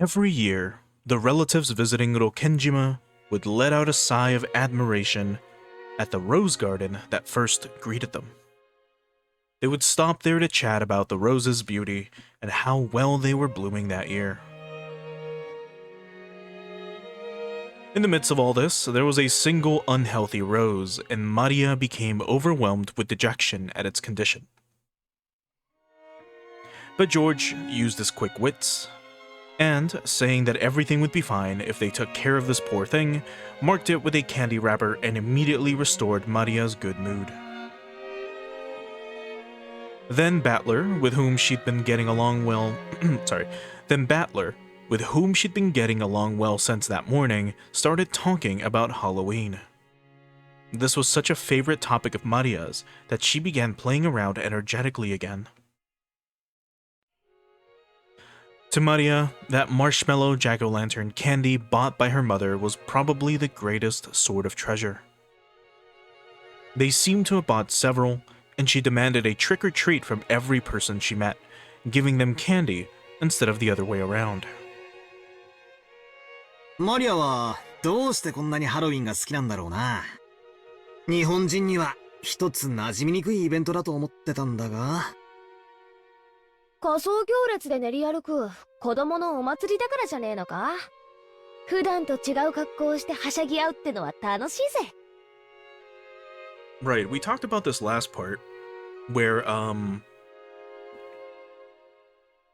Every year, the relatives visiting Rokenjima would let out a sigh of admiration at the rose garden that first greeted them. They would stop there to chat about the roses' beauty and how well they were blooming that year. In the midst of all this, there was a single unhealthy rose, and Maria became overwhelmed with dejection at its condition. But George used his quick wits, and, saying that everything would be fine if they took care of this poor thing, marked it with a candy wrapper and immediately restored Maria's good mood. Then Battler, with whom she'd been getting along well since that morning, started talking about Halloween. This was such a favorite topic of Maria's that she began playing around energetically again. To Maria, that marshmallow jack-o'-lantern candy bought by her mother was probably the greatest sort of treasure. They seemed to have bought several, and she demanded a trick-or-treat from every person she met, giving them candy instead of the other way around. マリアはどうしてこんなにハロウィンが好きなんだろうな。日本人には一つ馴染みにくいイベントだと思ってたんだが。仮装行列で練り歩く子供のお祭りだからじゃねえのか。普段と違う格好をしてはしゃぎ合うってのは楽しいぜ。Right, we talked about this last part, where,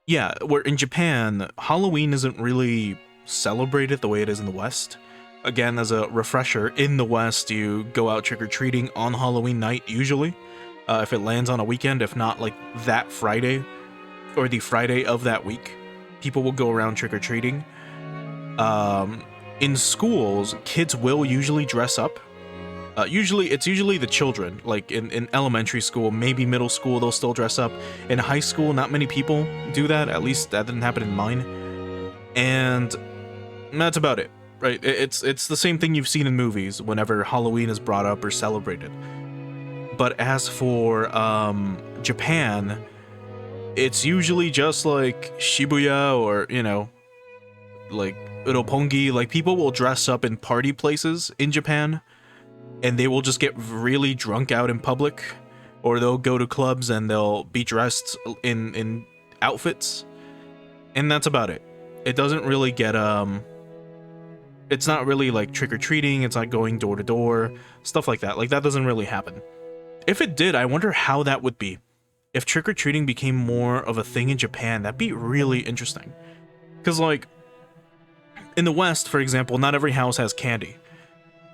where in Japan, Halloween isn't really celebrated the way it is in the West. Again, as a refresher, in the West, you go out trick-or-treating on Halloween night, usually. If it lands on a weekend, if not, like, that Friday, or the Friday of that week, people will go around trick-or-treating. In schools, kids will usually dress up. It's usually the children. Like in elementary school, maybe middle school, they'll still dress up. In high school, not many people do that. At least that didn't happen in mine. And that's about it, right? It's the same thing you've seen in movies whenever Halloween is brought up or celebrated. But as for Japan, it's usually just like Shibuya or, like Roppongi. Like, people will dress up in party places in Japan, and they will just get really drunk out in public, or they'll go to clubs and they'll be dressed in outfits, and that's about it. It doesn't really get, it's not really like trick-or-treating, it's not going door to door, stuff like that. Like, that doesn't really happen. If it did, I wonder how that would be. If trick-or-treating became more of a thing in Japan, that'd be really interesting. Because, like, in the West, for example, not every house has candy.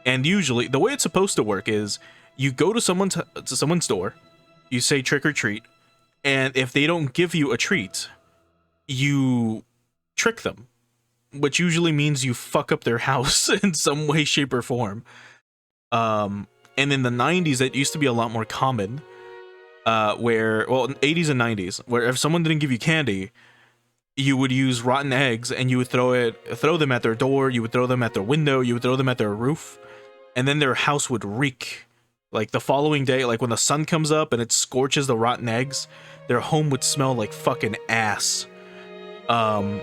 And usually, the way it's supposed to work is, you go to someone's door, you say trick-or-treat, and if they don't give you a treat, you trick them. Which usually means you fuck up their house in some way, shape, or form. And in the 90s, it used to be a lot more common. 80s and 90s, where if someone didn't give you candy, you would use rotten eggs and you would throw them at their door, you would throw them at their window, you would throw them at their roof, and then their house would reek. Like, the following day, like when the sun comes up and it scorches the rotten eggs, their home would smell like fucking ass. And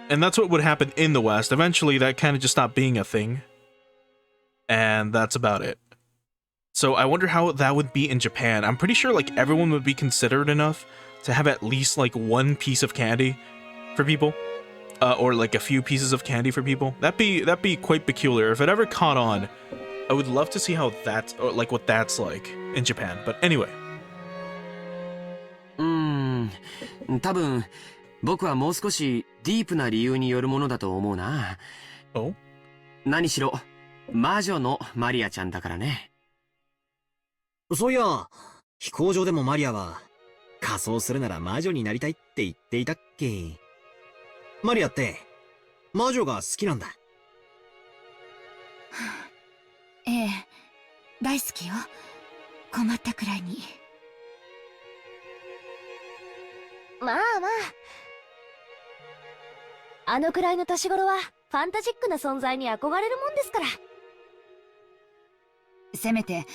that's what would happen in the West. Eventually, that kind of just stopped being a thing. And that's about it. So I wonder how that would be in Japan. I'm pretty sure, like, everyone would be considerate enough to have at least, like, one piece of candy for people. Or, like, a few pieces of candy for people. That'd be quite peculiar. If it ever caught on, I would love to see how that's, or, like, what that's like in Japan. But anyway. 多分僕はもう少しディープな理由によるものだと思うな。Oh? 何しろ魔女のマリアちゃんだからね。そういや、飛行場でもマリアは仮装するなら魔女になりたいって言っていたっけ。マリアって魔女が好きなんだ。ええ、大好きよ。困ったくらいに。まあまあ、あのくらいの年頃はファンタジックな存在に憧れるもんですから。せめて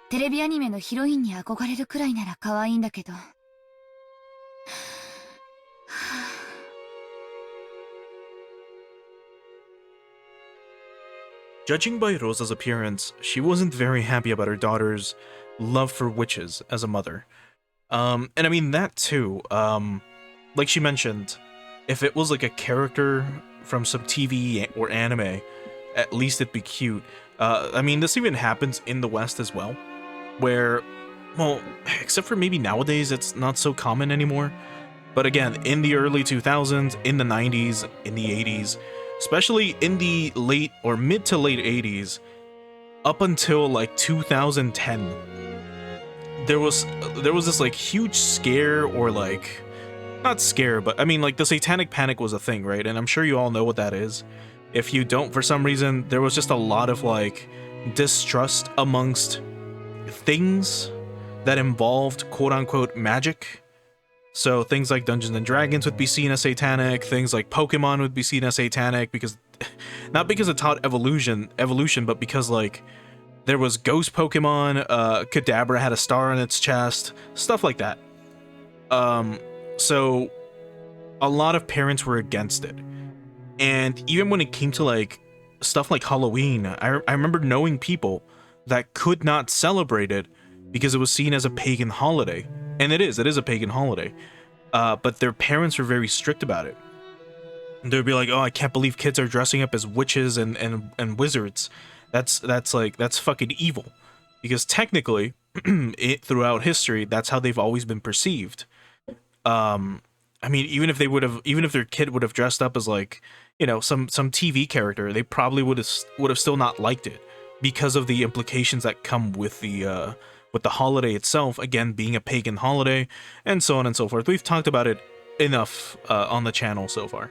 テレビアニメのヒロインに憧れるくらいなら可愛いんだけど。Judging by Rosa's appearance, she wasn't very happy about her daughter's love for witches as a mother. And I mean that too. Like she mentioned, if it was like a character from some TV or anime, at least it'd be cute. I mean, this even happens in the West as well, where, well, except for maybe nowadays, it's not so common anymore. But again, in the early 2000s, in the 90s, in the 80s, especially in the late or mid to late 80s, up until like 2010, there was this like huge scare, or like, not scare, but I mean like the satanic panic was a thing, right? And I'm sure you all know what that is. If you don't, for some reason, there was just a lot of like distrust amongst things that involved quote unquote magic. So things like Dungeons and Dragons would be seen as satanic, things like Pokemon would be seen as satanic, because not because it taught evolution, but because like there was ghost Pokemon, Kadabra had a star on its chest, stuff like that. So a lot of parents were against it. And even when it came to like stuff like Halloween, I remember knowing people that could not celebrate it because it was seen as a pagan holiday. And it is a pagan holiday. But their parents were very strict about it. They'd be like, "Oh, I can't believe kids are dressing up as witches and wizards. That's fucking evil." Because technically, throughout history, that's how they've always been perceived. I mean, even if their kid would have dressed up as like, you know, some TV character, they probably would have still not liked it because of the implications that come with the holiday itself, again being a pagan holiday, and so on and so forth. We've talked about it enough on the channel so far,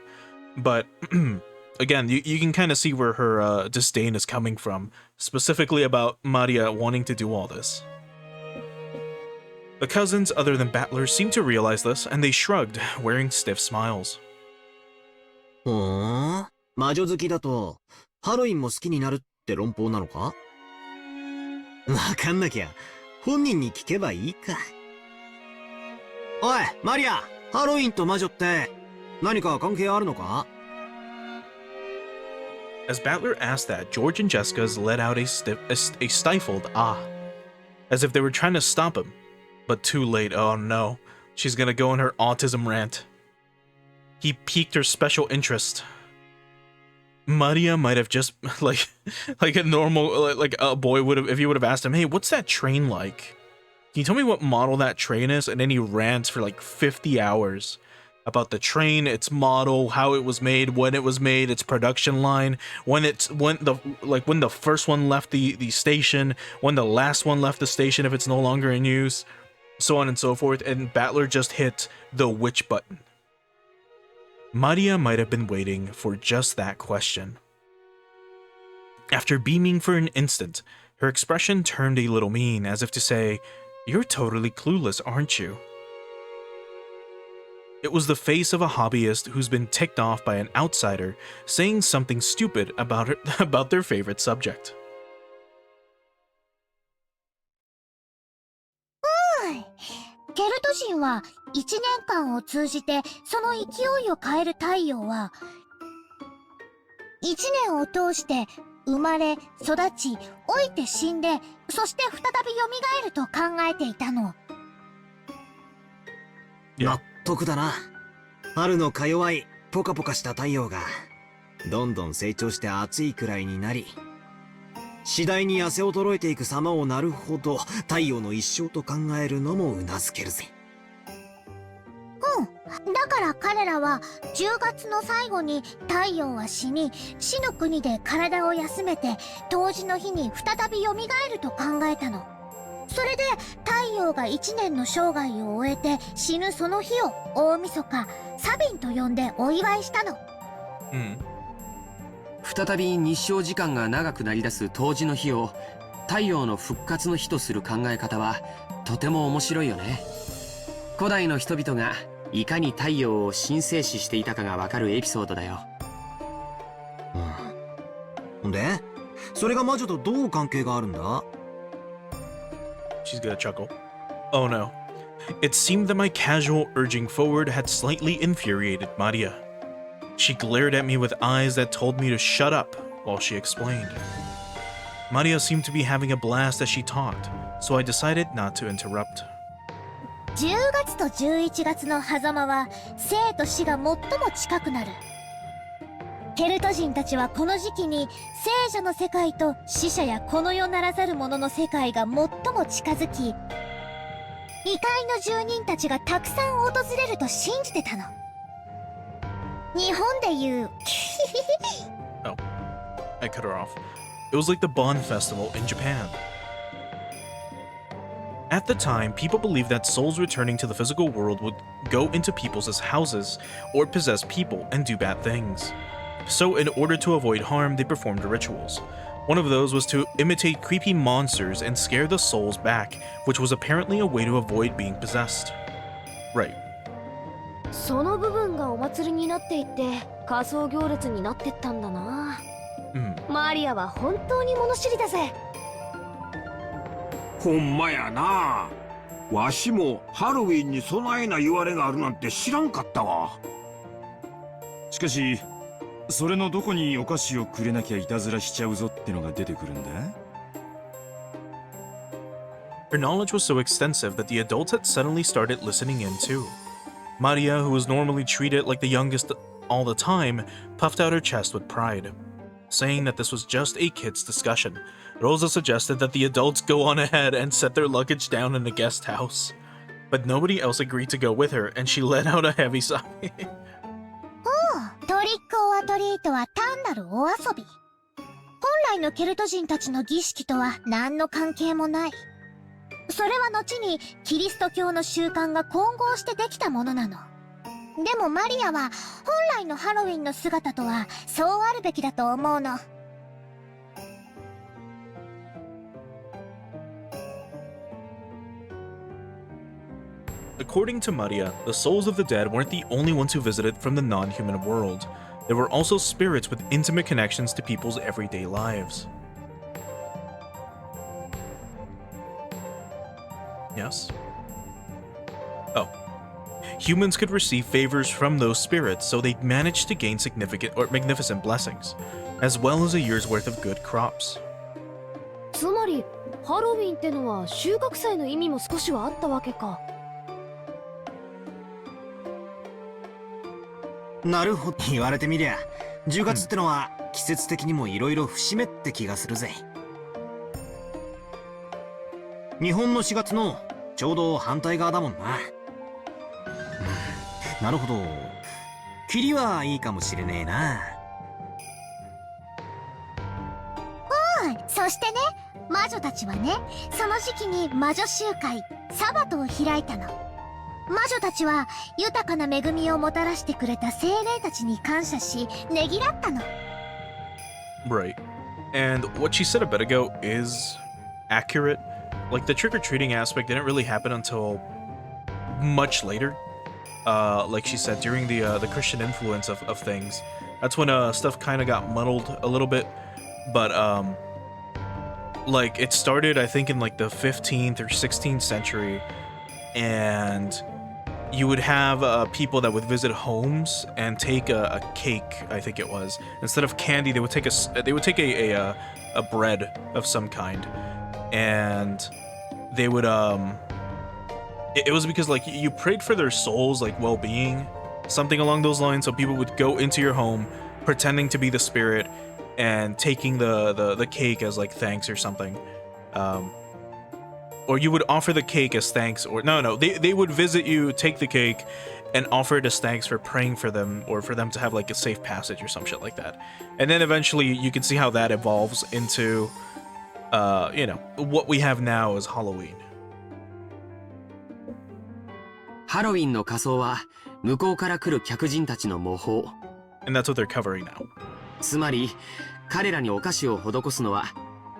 but again, you can kind of see where her disdain is coming from, specifically about Maria wanting to do all this. The cousins, other than Battler, seemed to realize this, and they shrugged, wearing stiff smiles. ほーん、魔女好きだとハロウィンも好きになるって論法なのか？わかんなきゃ本人に聞けばいいか。おい、マリア、ハロウィンと魔女って何か関係あるのか？ As Battler asked that, George and Jessica's let out a stifled ah, as if they were trying to stop him. But too late. Oh no, she's gonna go on her autism rant. He piqued her special interest. Maria might have just like a normal like a boy would have, if you would have asked him, "Hey, what's that train like? Can you tell me what model that train is?" And then he rants for like 50 hours about the train, its model, how it was made, when it was made, its production line, when the first one left the station, when the last one left the station if it's no longer in use, so on and so forth. And Battler just hit the which button. Maria might have been waiting for just that question. After beaming for an instant, her expression turned a little mean, as if to say, "You're totally clueless, aren't you?" It was the face of a hobbyist who's been ticked off by an outsider saying something stupid about their favorite subject. ケルト人は1年間を通じてその勢いを変える太陽は1年を通して生まれ育ち老いて死んでそして再び蘇ると考えていたの。納得だな。春のか弱いポカポカした太陽がどんどん成長して暑いくらいになり、次第に痩せ衰えていく様をなるほど太陽の一生と考えるのもうなずけるぜ。だから彼らは10月の最後に太陽は死に死の国で体を休めて冬至の日に再び蘇ると考えたの。それで太陽が1年の生涯を終えて死ぬその日を大晦日サビンと呼んでお祝いしたの。再び日照時間が長くなりだす冬至の日を太陽の復活の日とする考え方はとても面白いよね。古代の人々がいかに太陽を神聖視していたかがわかるエピソードだよ。で、それが魔女とどう関係があるんだ？ She's gonna chuckle. Oh no. It seemed that my casual urging forward had slightly infuriated Maria. She glared at me with eyes that told me to shut up while she explained. Maria seemed to be having a blast as she talked, so I decided not to interrupt. 10月と11月の狭間は生と死が最も近くなる。ケルト人たちはこの時期に聖者の世界と死者やこの世ならざる者の世界が最も近づき、異界の住人たちがたくさん訪れると信じてたの。日本でいうOh, I cut her off. It was like the Bon Festival in Japan. At the time, people believed that souls returning to the physical world would go into people's houses or possess people and do bad things. So in order to avoid harm, they performed rituals. One of those was to imitate creepy monsters and scare the souls back, which was apparently a way to avoid being possessed. Right. その部分がお祭りになっていって仮装行列になってったんだな。マリアは本当に物知りだぜ。ほんまやな。わしもハロウィンに備えな言われがあるなんて知らんかったわ。しかしそれのどこにお菓子をくれなきゃいたずらしちゃうぞってのが出てくるんだ。 Her knowledge was so extensive that the adults had suddenly started listening in too. Maria, who was normally treated like the youngest all the time, puffed out her chest with pride. Saying that this was just a kid's discussion, Rosa suggested that the adults go on ahead and set their luggage down in the guest house. But nobody else agreed to go with her, and she let out a heavy sigh. トリックオアトリートは単なるお遊び。本来のケルト人たちの儀式とは何の関係もない。それは後にキリスト教の習慣が混合してできたものなの。でもマリアは本来のハロウィンの姿とはそうあるべきだと思うの。According to Maria, the souls of the dead weren't the only ones who visited from the non-human world. There were also spirits with intimate connections to people's everyday lives. Yes? Oh. Humans could receive favors from those spirits, so they managed to gain significant or magnificent blessings, as well as a year's worth of good crops. つまりハロウィンってのは収穫祭の意味も少しはあったわけか。なるほど。言われてみりゃ10月ってのは季節的にもいろいろ節目って気がするぜ。日本の4月のちょうど反対側だもんな。なるほど。霧はいいかもしれねえな。そしてね、魔女たちはね、その時期に魔女集会サバトを開いたの。魔女たちは豊かな恵みをもたらしてくれた精霊たちに感謝し、ねぎらったの。Right. And what she said a bit ago is accurate. Like, the trick-or-treating aspect didn't really happen until much later. Like she said, during the Christian influence of things. That's when stuff kind of got muddled a little bit. But, like, it started, I think, in, like, the 15th or 16th century. And you would have people that would visit homes and take a cake, I think it was. Instead of candy, they would take a bread of some kind. And they would it was because, like, you prayed for their souls, like, well-being, something along those lines. So people would go into your home pretending to be the spirit and taking the cake as, like, thanks or something. Or you would offer the cake as thanks, or no, they would visit you, take the cake, and offer it as thanks for praying for them, or for them to have, like, a safe passage or some shit like that. And then eventually you can see how that evolves into, you know, what we have now is Halloween. ハロウィンの仮装は向こうから来る客人たちの模倣。 And that's what they're covering now. つまり彼らにお菓子を施すのは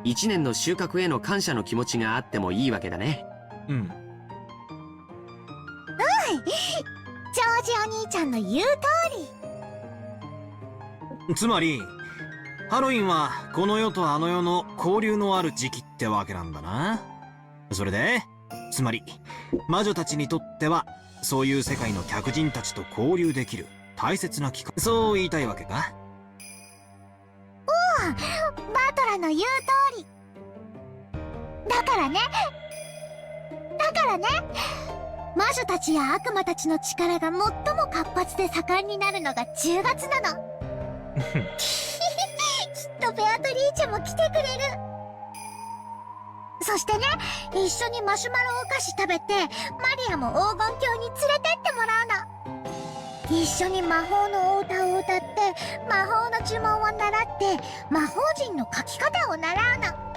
一年の収穫への感謝の気持ちがあってもいいわけだね。ジョージお兄ちゃんの言う通り。つまりハロウィンはこの世とあの世の交流のある時期ってわけなんだな。それでつまり魔女たちにとってはそういう世界の客人たちと交流できる大切な機会、そう言いたいわけか。バトラの言う通り。だからね魔女たちや悪魔たちの力が最も活発で盛んになるのが10月なの。きっとベアトリーチェも来てくれる。そしてね、一緒にマシュマロお菓子食べてマリアも黄金鏡に連れてってもらうの。一緒に魔法のお歌を歌って魔法の呪文を習って魔法陣の書き方を習うの。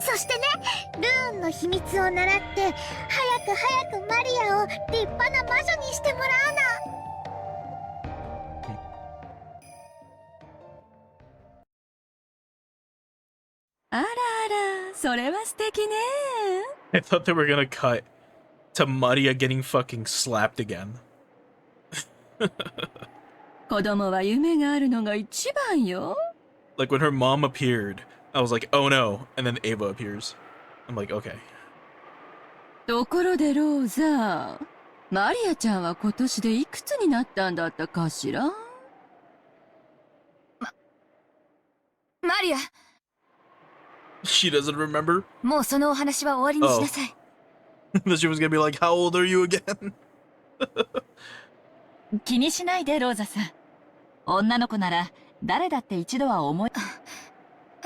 そしてね、ルーンの秘密を習って早くマリアを立派な魔女にしてもらうの。あらあら、それは素敵ね。 I thought they were gonna cut to Maria getting fucking slapped again. 子供は夢があるのが一番よ。 Like when her mom appeared, I was like, oh no, and then Ava appears. I'm like, okay. ところでローザ、マリアちゃんは今年でいくつになったんだったかしら？マリア、 She doesn't remember? もうそのお話は終わりにしなさい。That she was gonna be like, how old are you again? 気にしないでローザさん。女の子なら誰だって一度は思い。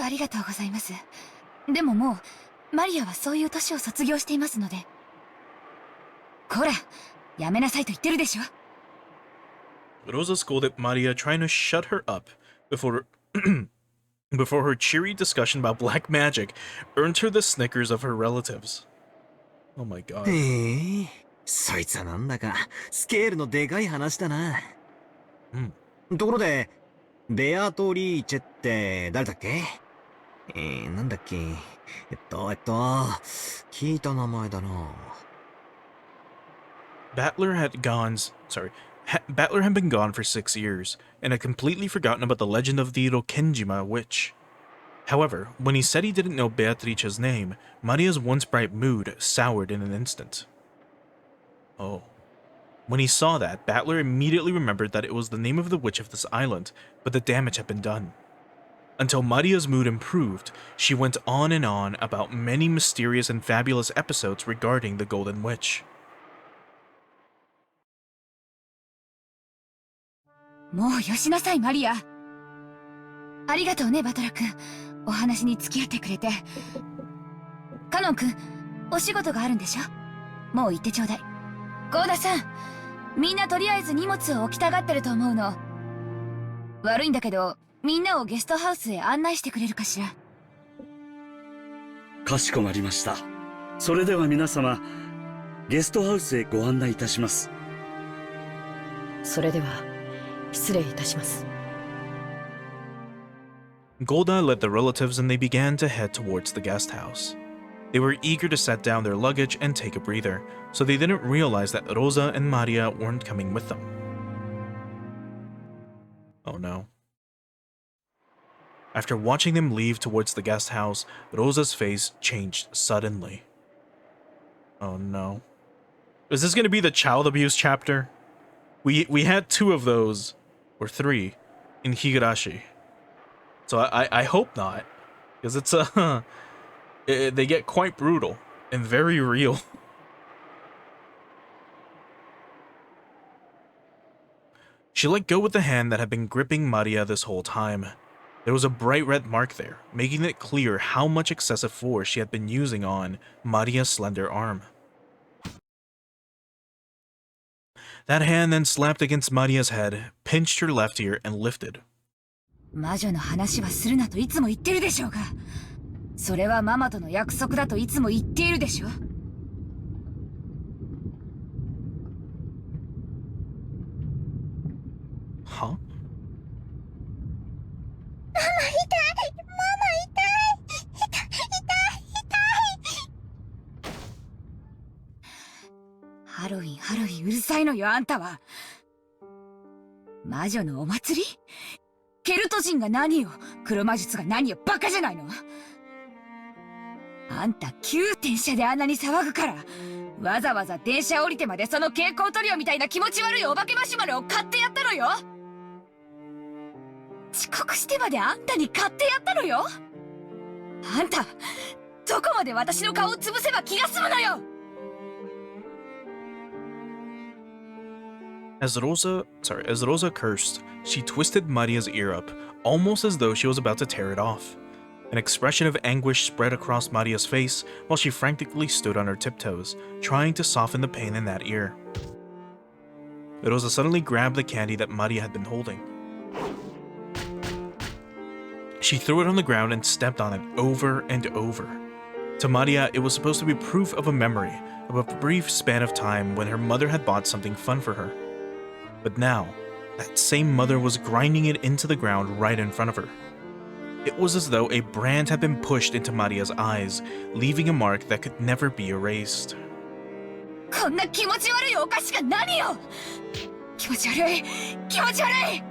ありがとうございます。でももうマリアはそういう年を卒業していますので。こら、やめなさいと言ってるでしょ。Rosa scolded Maria, trying to shut her up before before her cheery discussion about black magic earned her the snickers of her relatives. Oh my god. へえ、そいつはなんだかスケールのでかい話だな。ところで、ベアトリーチェって誰だっけ？なんだっけ？聞いた名前だな。Battler had been gone for 6 years, and had completely forgotten about the legend of the Rokenjima witch. However, when he said he didn't know Beatrice's name, Maria's once bright mood soured in an instant. Oh. When he saw that, Battler immediately remembered that it was the name of the witch of this island, but the damage had been done. Until Maria's mood improved, she went on and on about many mysterious and fabulous episodes regarding the Golden Witch. もうよしなさいマリア。ありがとうねバトラ君、お話に付き合ってくれて。カノン君、お仕事があるんでしょ。もう行ってちょうだい。ゴーダさん、みんなとりあえず荷物を置きたがってると思うの。悪いんだけど、みんなをゲストハウスへ案内してくれるかしら。かしこまりました。それでは皆様、ゲストハウスへご案内いたします。それでは失礼いたします。 Golda led the relatives and they began to head towards the guest house. They were eager to set down their luggage and take a breather, so they didn't realize that Rosa and Maria weren't coming with them. Oh no. After watching them leave towards the guest house, Rosa's face changed suddenly. Oh no. Is this going to be the child abuse chapter? We had 2 of those, or 3, in Higurashi. So I hope not, because it's they get quite brutal and very real. She let go with the hand that had been gripping Maria this whole time. There was a bright red mark there, making it clear how much excessive force she had been using on Maria's slender arm. That hand then slapped against Maria's head, pinched her left ear, and lifted. 魔女の話はするなといつも言ってるでしょうが、それはママとの約束だといつも言っているでしょ。Huh? ハロウィンハロウィンうるさいのよあんたは。魔女のお祭り？ケルト人が何よ、黒魔術が何よ、バカじゃないの。あんた急電車であんなに騒ぐから、わざわざ電車降りてまでその蛍光塗料みたいな気持ち悪いお化けマシュマロを買ってやったのよ。遅刻してまであんたに買ってやったのよ。あんたどこまで私の顔を潰せば気が済むのよ。 As Rosa cursed, she twisted Maria's ear up, almost as though she was about to tear it off. An expression of anguish spread across Maria's face while she frantically stood on her tiptoes, trying to soften the pain in that ear. Rosa suddenly grabbed the candy that Maria had been holding. She threw it on the ground and stepped on it over and over. To Maria, it was supposed to be proof of a memory, of a brief span of time when her mother had bought something fun for her. But now, that same mother was grinding it into the ground right in front of her. It was as though a brand had been pushed into Maria's eyes, leaving a mark that could never be erased. こんな気持ち悪いお菓子が何よ。気持ち悪い、気持ち悪い。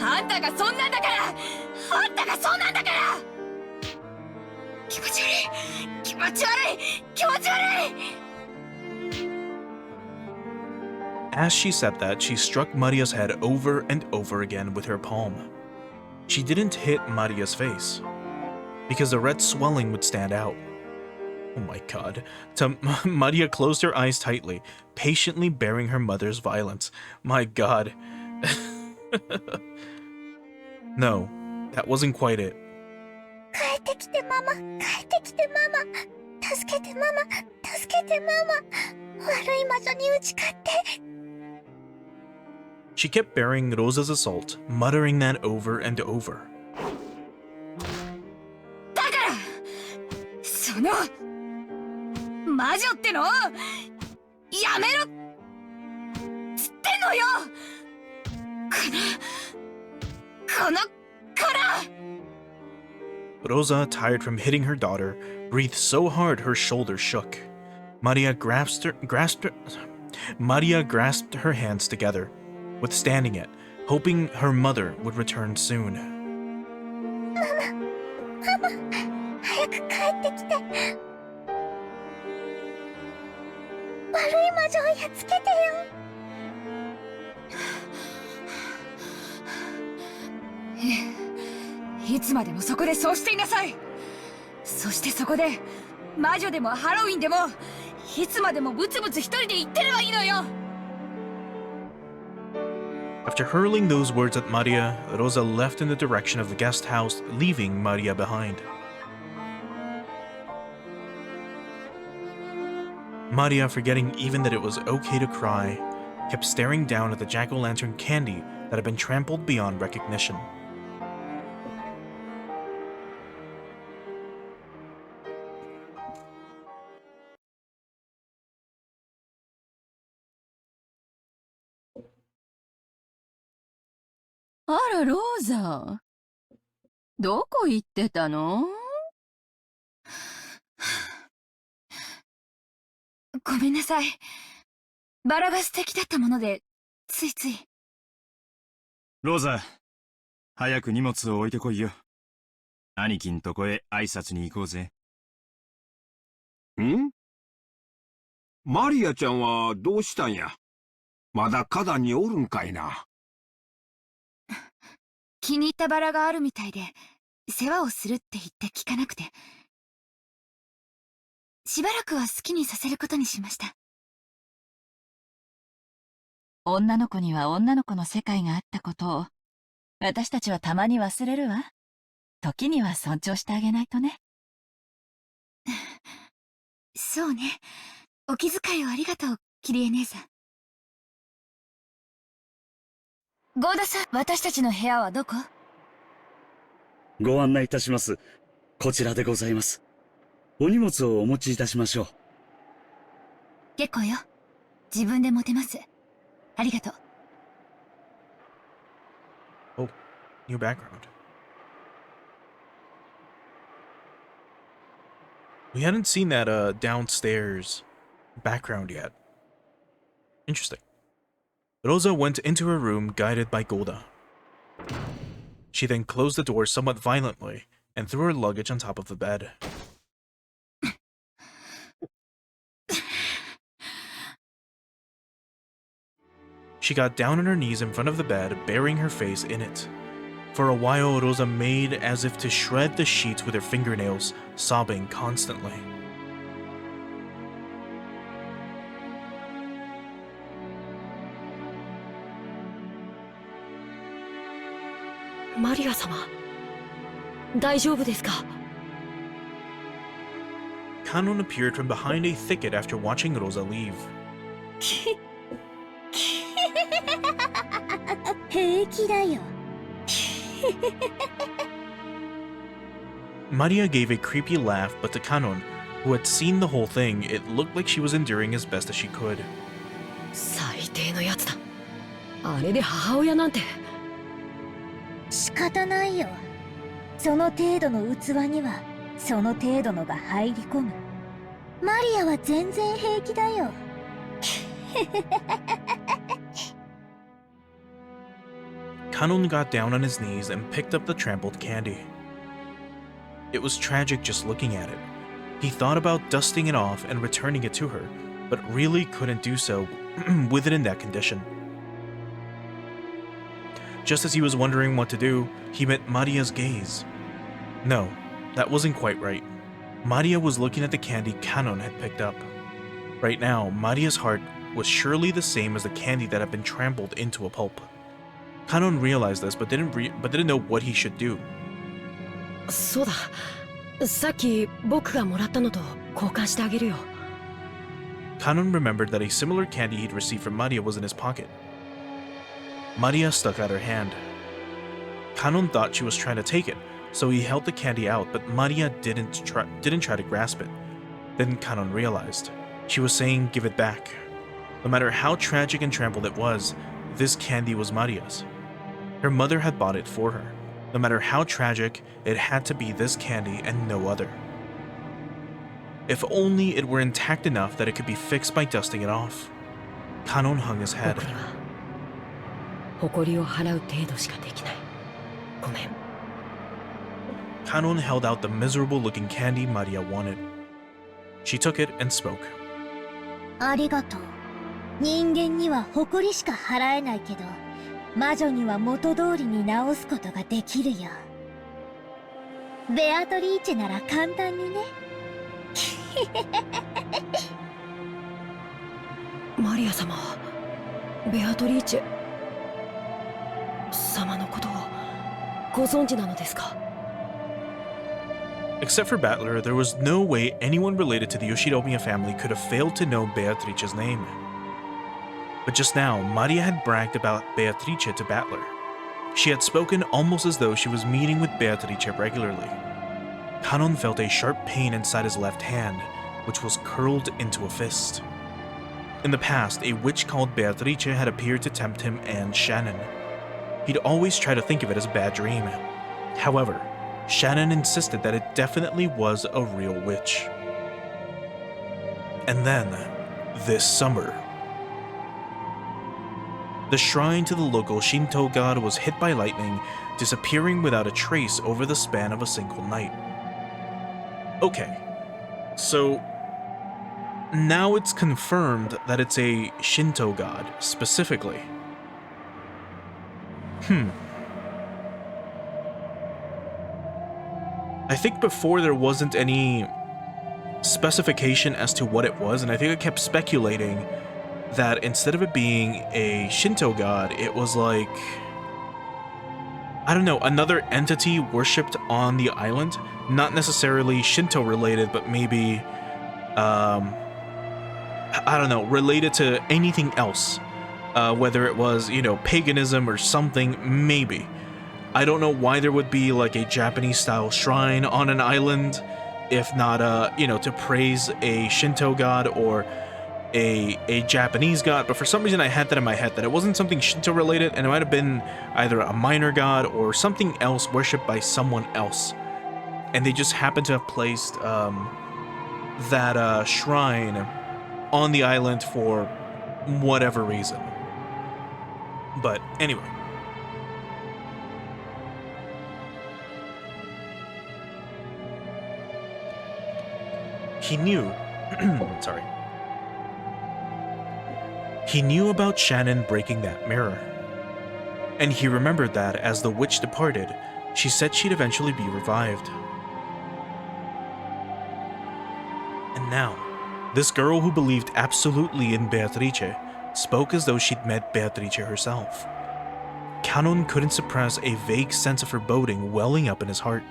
あんたがそんなんだから、あんたがそんなんだから。気持ち悪い、気持ち悪い、気持ち悪い。 As she said that, she struck Maria's head over and over again with her palm. She didn't hit Maria's face, because the red swelling would stand out. Oh my god. Maria closed her eyes tightly, patiently bearing her mother's violence. My god. No, that wasn't quite it. 帰ってきてママ、帰ってきてママ、助けてママ、助けてママ、悪い魔女に打ち勝って。 She kept bearing Rosa's assault, muttering that over and over. だから、その魔女ってのをやめろつってんのよ。この Rosa, tired from hitting her daughter, breathed so hard her shoulders shook. Maria grasped her hands together, withstanding it, hoping her mother would return soon. ママ、早く帰ってきて。悪い魔女をやっつけてよ。いつまでもそこでそうしていなさい。そしてそこで魔女でもハロウィンでもいつまでもブツブツ一人で言ってればいいのよ。 After hurling those words at Maria, Rosa left in the direction of the guest house, leaving Maria behind. Maria, forgetting even that it was okay to cry, kept staring down at the jack-o'-lantern candy that had been trampled beyond recognition. Ara, Rosa. どこ行ってたの？ごめんなさい。バラが素敵だったもので、ついつい。ローザ、早く荷物を置いてこいよ。兄貴んとこへ挨拶に行こうぜ。ん？マリアちゃんはどうしたんや？まだ花壇におるんかいな。気に入ったバラがあるみたいで、世話をするって言って聞かなくて。しばらくは好きにさせることにしました。女の子には女の子の世界があったことを、私たちはたまに忘れるわ。時には尊重してあげないとね。そうね。お気遣いをありがとう、キリエ姉さん。ゴーダさん、私たちの部屋はどこ？ご案内いたします。こちらでございます。お荷物をお持ちいたしましょう。結構よ。自分で持てます。ありがとう。Oh, new background. We hadn't seen that downstairs background yet. Interesting. Rosa went into her room guided by Golda. She then closed the door somewhat violently and threw her luggage on top of the bed. She got down on her knees in front of the bed, burying her face in it. For a while, Rosa made as if to shred the sheets with her fingernails, sobbing constantly. マリア様、大丈夫ですか？ Kanon appeared from behind a thicket after watching Rosa leave. 平気だよ。 Maria gave a creepy laugh, but to Kanon, who had seen the whole thing, it looked like she was enduring as best as she could. 最低のやつだ。あれで母親なんて。仕方ないよ。その程度の器にはその程度のが入り込む。マリアは全然平気だよ。Kanon got down on his knees and picked up the trampled candy. It was tragic just looking at it. He thought about dusting it off and returning it to her, but really couldn't do so with it in that condition. Just as he was wondering what to do, he met Maria's gaze. No, that wasn't quite right. Maria was looking at the candy Kanon had picked up. Right now, Maria's heart was surely the same as the candy that had been trampled into a pulp. Kanon realized this, but didn't know what he should do. そうだ。さっき僕がもらったのと交換してあげるよ。Kanon remembered that a similar candy he'd received from Maria was in his pocket. Maria stuck out her hand. Kanon thought she was trying to take it, so he held the candy out, but Maria didn't try to grasp it. Then Kanon realized. She was saying, "Give it back." No matter how tragic and trampled it was, this candy was Maria's. Her mother had bought it for her. No matter how tragic, it had to be this candy and no other. If only it were intact enough that it could be fixed by dusting it off. Kanon hung his head. 僕には誇りを払う程度しかできない。ごめん。 Kanon held out the miserable-looking candy Maria wanted. She took it and spoke. ありがとう。人間には誇りしか払えないけど、魔女には元通りに直すことができるよ。ベアトリーチェなら簡単にね。マリア様はベアトリーチェ様のことをご存知なのですか？ Except for Battler, there was no way anyone related to the Yoshinomiya family could have failed to know Beatrice's name. But just now, Maria had bragged about Beatrice to Battler. She had spoken almost as though she was meeting with Beatrice regularly. Kanon felt a sharp pain inside his left hand, which was curled into a fist. In the past, a witch called Beatrice had appeared to tempt him and Shannon. He'd always try to think of it as a bad dream. However, Shannon insisted that it definitely was a real witch. And then, this summer, the shrine to the local Shinto god was hit by lightning, disappearing without a trace over the span of a single night. Okay, so now it's confirmed that it's a Shinto god, specifically. I think before there wasn't any specification as to what it was, and I think I kept speculating that instead of it being a Shinto god, it was like, I don't know, another entity worshipped on the island. Not necessarily Shinto related, but maybe, I don't know, related to anything else. Whether it was, you know, paganism or something, maybe. I don't know why there would be like a Japanese-style shrine on an island, if not, you know, to praise a Shinto god or a Japanese god, but for some reason I had that in my head, that it wasn't something Shinto related, and it might have been either a minor god or something else worshipped by someone else. And they just happened to have placed that shrine on the island for whatever reason. But anyway. He knew, sorry. He knew about Shannon breaking that mirror. And he remembered that, as the witch departed, she said she'd eventually be revived. And now, this girl who believed absolutely in Beatrice spoke as though she'd met Beatrice herself. Canon couldn't suppress a vague sense of foreboding welling up in his heart.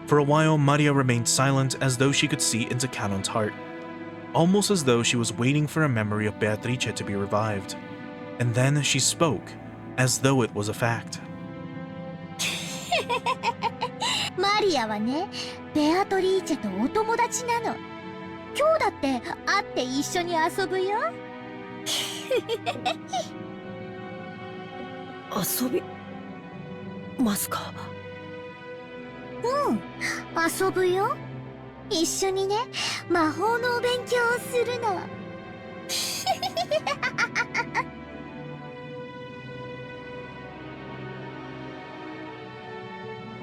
For a while, Maria remained silent, as though she could see into Canon's heart, almost as though she was waiting for a memory of Beatrice to be revived. And then she spoke, as though it was a fact. マリアはね、ベアトリーチェとお友達なの。今日だって会って一緒に遊ぶよ。遊びますか？うん、遊ぶよ。一緒にね、魔法のお勉強をするの。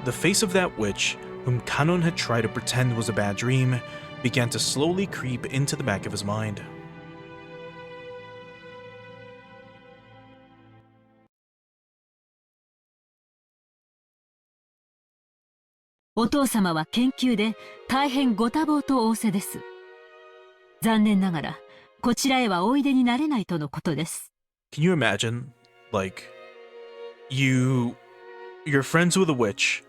The face of that witch, whom Canon had tried to pretend was a bad dream, began to slowly creep into the back of his mind. お父様は研究で大変ご多忙と仰せです。残念ながら、こちらへはおいでになれないとのことです。Can you imagine, like, you're friends with a witch,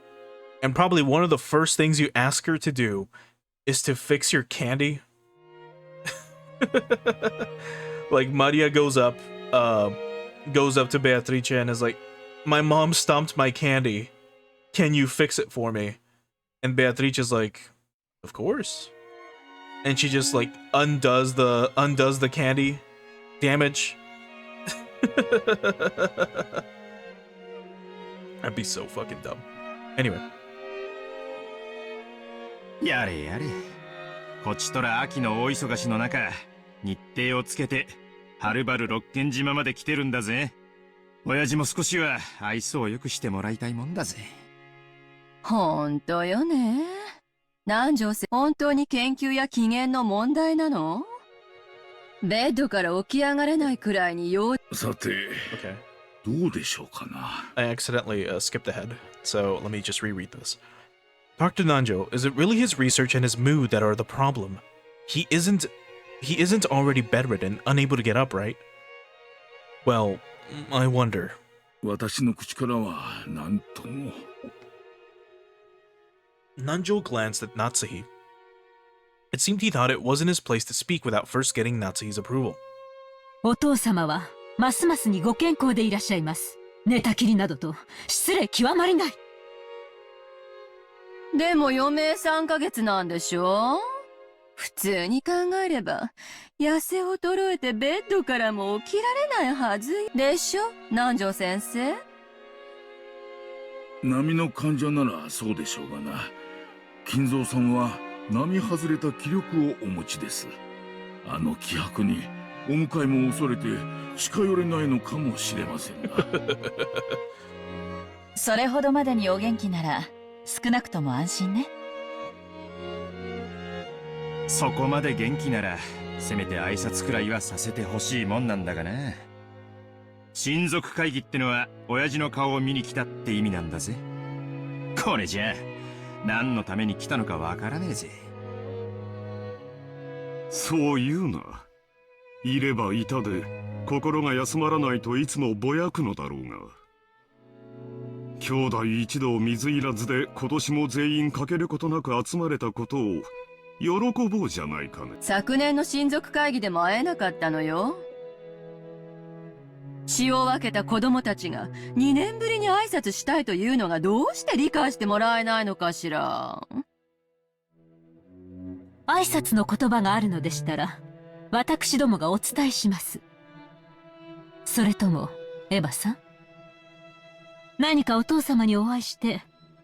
and probably one of the first things you ask her to do is to fix your candy? Like, Maria goes up to Beatrice and is like, my mom stomped my candy. Can you fix it for me? And Beatrice is like, of course. And she just like undoes the candy damage. That'd be so fucking dumb. Anyway. やれやれ。こちとら秋の大忙しの中、日程をつけて、はるばる六軒島まで来てるんだぜ。親父も少しは愛想を良くしてもらいたいもんだぜ。ほんとよね。南條さん、本当に研究や機嫌の問題なの？ベッドから起き上がれないくらいにさて、Okay. どうでしょうかな。I accidentally skipped ahead, so let me just reread this. Dr. Nanjo, is it really his research and his mood that are the problem? He isn't already bedridden, unable to get up, right? Well, I wonder. 私の口からは何とも。Nanjo glanced at Natsuhi. It seemed he thought it wasn't his place to speak without first getting Natsuhi's approval. お父様はますますにご健康でいらっしゃいます。寝たきりなどと失礼極まりない。でも余命3ヶ月なんでしょ？普通に考えれば、痩せ衰えてベッドからも起きられないはずでしょ、南條先生？波の患者ならそうでしょうがな。金蔵さんは並外れた気力をお持ちです。あの気迫にお迎えも恐れて近寄れないのかもしれませんが。それほどまでにお元気なら、少なくとも安心ね。そこまで元気なら、せめて挨拶くらいはさせてほしいもんなんだがな。親族会議ってのは、親父の顔を見に来たって意味なんだぜ。これじゃあ、何のために来たのかわからねえぜ。そう言うな。いればいたで、心が休まらないといつもぼやくのだろうが。兄弟一同水入らずで今年も全員欠けることなく集まれたことを喜ぼうじゃないかね。昨年の親族会議でも会えなかったのよ。血を分けた子供たちが2年ぶりに挨拶したいというのがどうして理解してもらえないのかしら。挨拶の言葉があるのでしたら、私どもがお伝えします。それとも、エヴァさん、何かお父様にお会いして、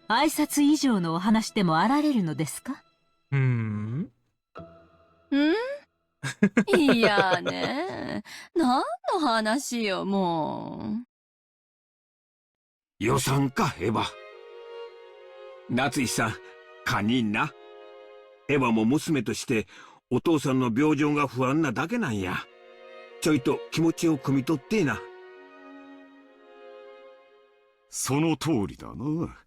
挨拶以上のお話でもあられるのですか？いやね。何の話よ、もう。予算か、エヴァ。夏井さん、堪忍な。エヴァも娘として、お父さんの病状が不安なだけなんや。ちょいと気持ちを汲み取ってな。その通りだな。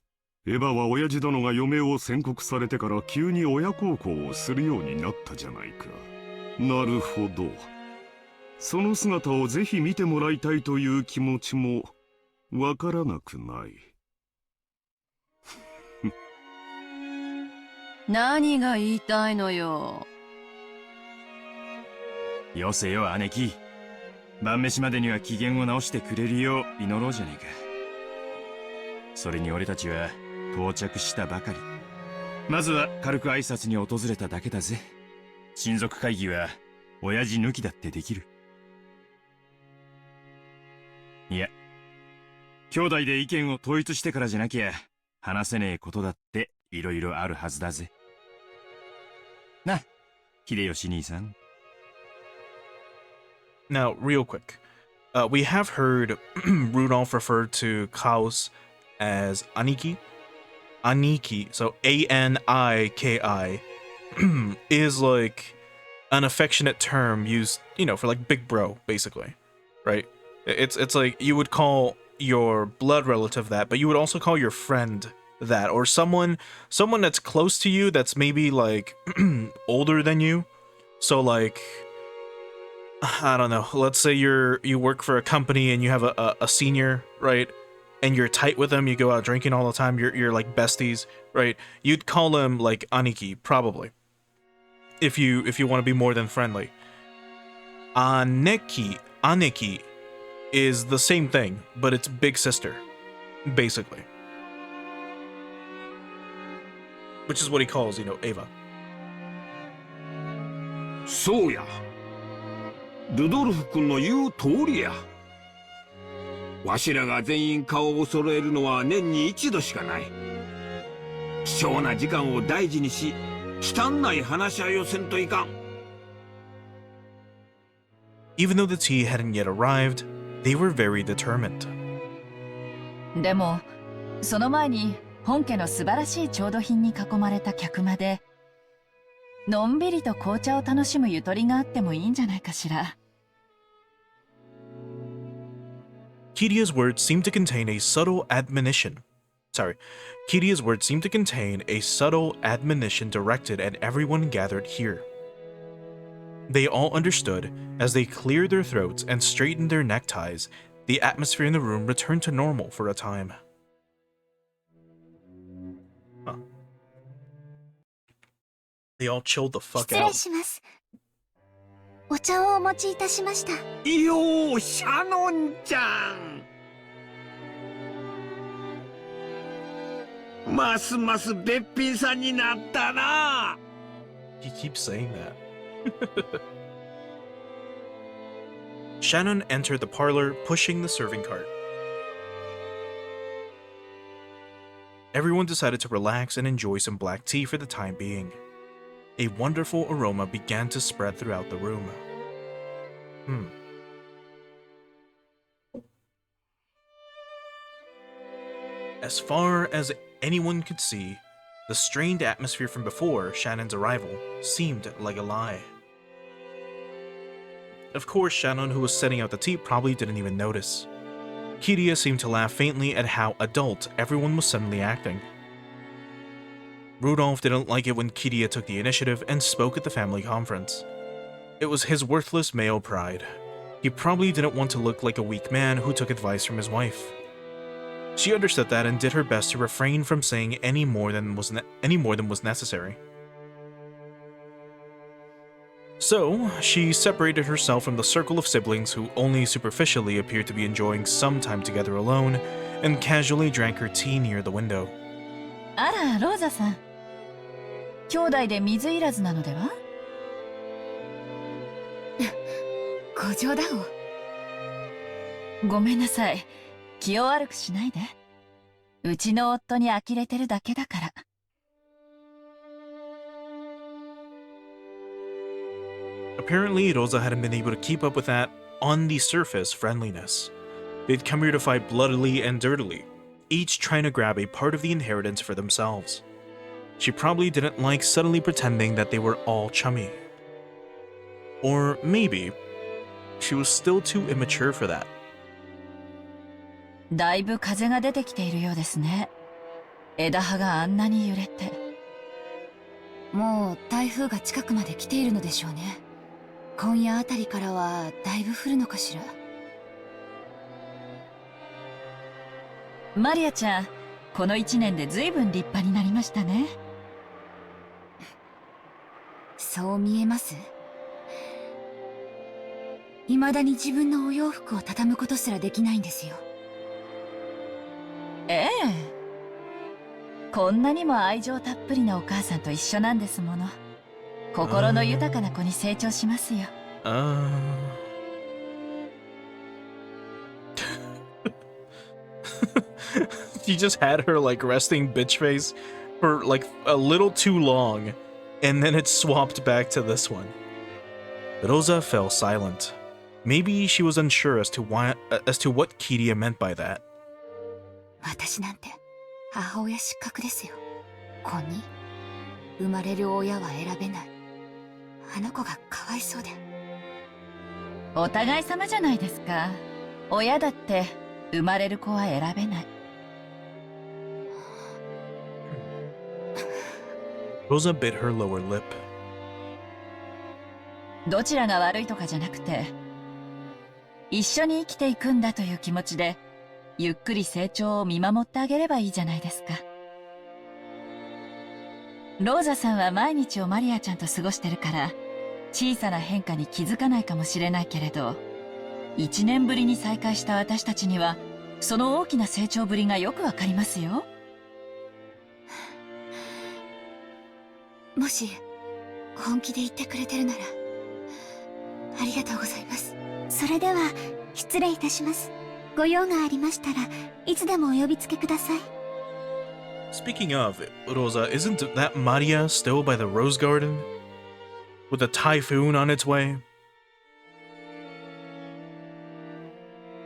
エヴァは親父殿が嫁を宣告されてから急に親孝行をするようになったじゃないか。なるほど。その姿をぜひ見てもらいたいという気持ちもわからなくない。何が言いたいのよ。よせよ姉貴。晩飯までには機嫌を直してくれるよう祈ろうじゃねえか。それに俺たちは到着したばかり。まずは軽く挨拶に訪れただけだぜ。親族会議は親父抜きだってできる。いや、兄弟で意見を統一してからじゃなきゃ話せねえことだっていろいろあるはずだぜ。な、秀吉兄さん。Now, real quick, we have heard Rudolph refer to Klaus as Aniki. Aniki, so Aniki, is like an affectionate term used, you know, for like big bro, basically, right? It's like you would call your blood relative that, but you would also call your friend that, or someone that's close to you that's maybe like older than you. So like, I don't know, let's say you work for a company and you have a senior, right? And you're tight with them, you go out drinking all the time, you're like besties, right? You'd call him like Aniki, probably. If you want to be more than friendly. Aniki is the same thing, but it's big sister, basically. Which is what he calls, you know, Eva. そうや。ルドルフ君の言う通りや。わしらが全員顔を揃えるのは年に一度しかない。貴重な時間を大事にし、忌憚ない話し合いをせんといかん。Even though the tea hadn't yet arrived, they were very determined. でも、その前に本家の素晴らしい調度品に囲まれた客間で、のんびりと紅茶を楽しむゆとりがあってもいいんじゃないかしら。Kiria's words seemed to contain a subtle admonition. Kiria's words seemed to contain a subtle admonition directed at everyone gathered here. They all understood as they cleared their throats and straightened their neckties. The atmosphere in the room returned to normal for a time. Huh. They all chilled the fuck 失礼 out. します。お茶をお持ちいたしました。よー、シャノンちゃん。ますますべっぴんさんになったな。He keeps saying that. Shannon entered the parlor, pushing the serving cart. Everyone decided to relax and enjoy some black tea for the time being. A wonderful aroma began to spread throughout the room. As far as anyone could see, the strained atmosphere from before Shannon's arrival seemed like a lie. Of course, Shannon, who was setting out the tea, probably didn't even notice. Kiria seemed to laugh faintly at how adult everyone was suddenly acting. Rudolph didn't like it when Kiria took the initiative and spoke at the family conference. It was his worthless male pride. He probably didn't want to look like a weak man who took advice from his wife. She understood that and did her best to refrain from saying any more than was necessary. So, she separated herself from the circle of siblings who only superficially appeared to be enjoying some time together alone, and casually drank her tea near the window. あら、ローザさん。兄弟で水入らずなのでは？ご冗談を。ごめんなさい。気を悪くしないで。うちの夫に呆れてるだけだから。Apparently, Rosa hadn't been able to keep up with that on the surface friendliness. They'd come here to fight bloodily and dirtily, each trying to grab a part of the inheritance for themselves. She probably didn't like suddenly pretending that they were all chummy. Or maybe She was still too immature for that. だいぶ風が出てきているようですね。枝葉があんなに揺れて。もう台風が近くまで来ているのでしょうね。今夜あたりからはだいぶ降るのかしら。マリアちゃん、この1年で随分立派になりましたね。そう見えます？未だに自分のお洋服を畳むことすらできないんですよ。ええ。こんなにも愛情たっぷりなお母さんと一緒なんですもの。心の豊かな子に成長しますよ。She just had her like resting bitch face for like a little too long, and then it swapped back to this one. Rosa fell silent. Maybe she was unsure as to what Kiria meant by that. 私なんて母親失格ですよ。子に生まれる親は選べない。あの子がかわいそうで。お互い様じゃないですか。親だって生まれる子は選べない。Rosa bit her lower lip. どちらが悪いとかじゃなくて、一緒に生きていくんだという気持ちで、ゆっくり成長を見守ってあげればいいじゃないですか。ローザさんは毎日をマリアちゃんと過ごしてるから、小さな変化に気づかないかもしれないけれど、1年ぶりに再会した私たちには、その大きな成長ぶりがよくわかりますよ。もし本気で言ってくれてるならありがとうございます。それでは失礼いたします。ご用がありましたらいつでもお呼びつけください。 Speaking of, Rosa, isn't that Maria still by the rose garden? With a typhoon on its way?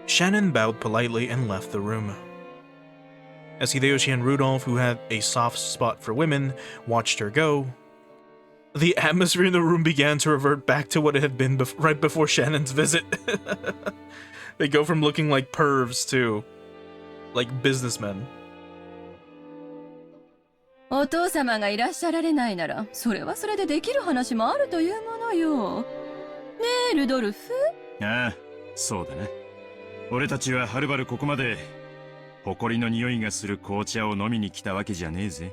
Shannon bowed politely and left the room. As Hideyoshi and Rudolph, who had a soft spot for women, watched her go, the atmosphere in the room began to revert back to what it had been right before Shannon's visit. They go from looking like pervs to like businessmen. お父様がいらっしゃられないなら、それはそれでできる話もあるというものよ。ねえ、ルドルフ？ああ、そうだな。俺たちははるばるここまで、埃の匂いがする紅茶を飲みに来たわけじゃねえぜ。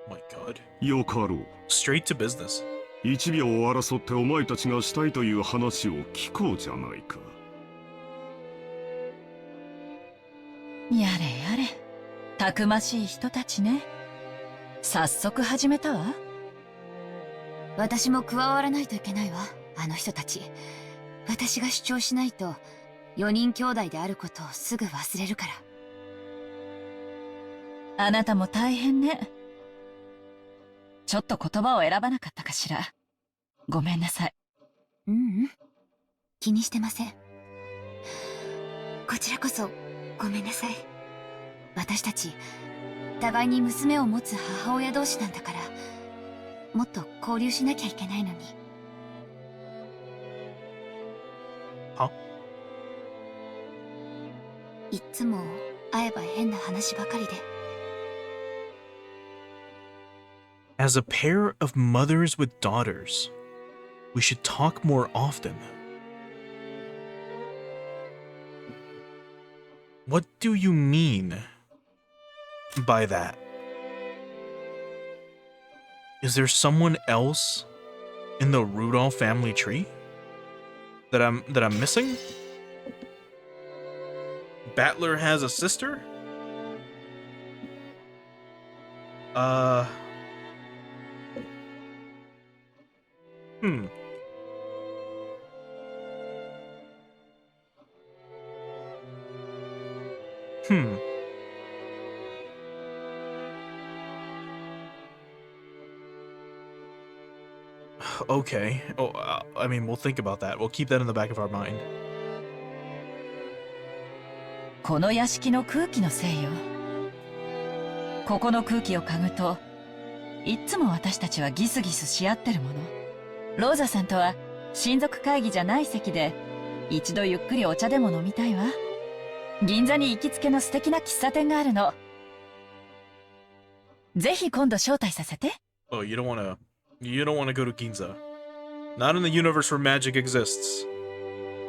My God. よかろう。Straight to business. 1秒を争ってお前たちがしたいという話を聞こうじゃないか。やれやれ、たくましい人たちね。早速始めたわ。私も加わらないといけないわ、あの人たち。私が主張しないと4人兄弟であることをすぐ忘れるから。あなたも大変ね。ちょっと言葉を選ばなかったかしら。ごめんなさい。ううん、気にしてません。こちらこそごめんなさい。私たち互いに娘を持つ母親同士なんだから、もっと交流しなきゃいけないのに。いっつも会えば変な話ばかりで。As a pair of mothers with daughters, we should talk more often. What do you mean by that? Is there someone else in the Rudolph family tree that I'm missing? Battler has a sister? Okay. Oh, I mean, we'll think about that. We'll keep that in the back of our mind. この屋敷の空気のせいよ。ここの空気を嗅ぐと、いっつも私たちはギスギスし合ってるもの。ローザさんとは親族会議じゃない席で一度ゆっくりお茶でも飲みたいわ。銀座に行きつけの素敵な喫茶店があるの。ぜひ今度招待させて。Oh, you don't wanna go to Ginza. Not in the universe where magic exists.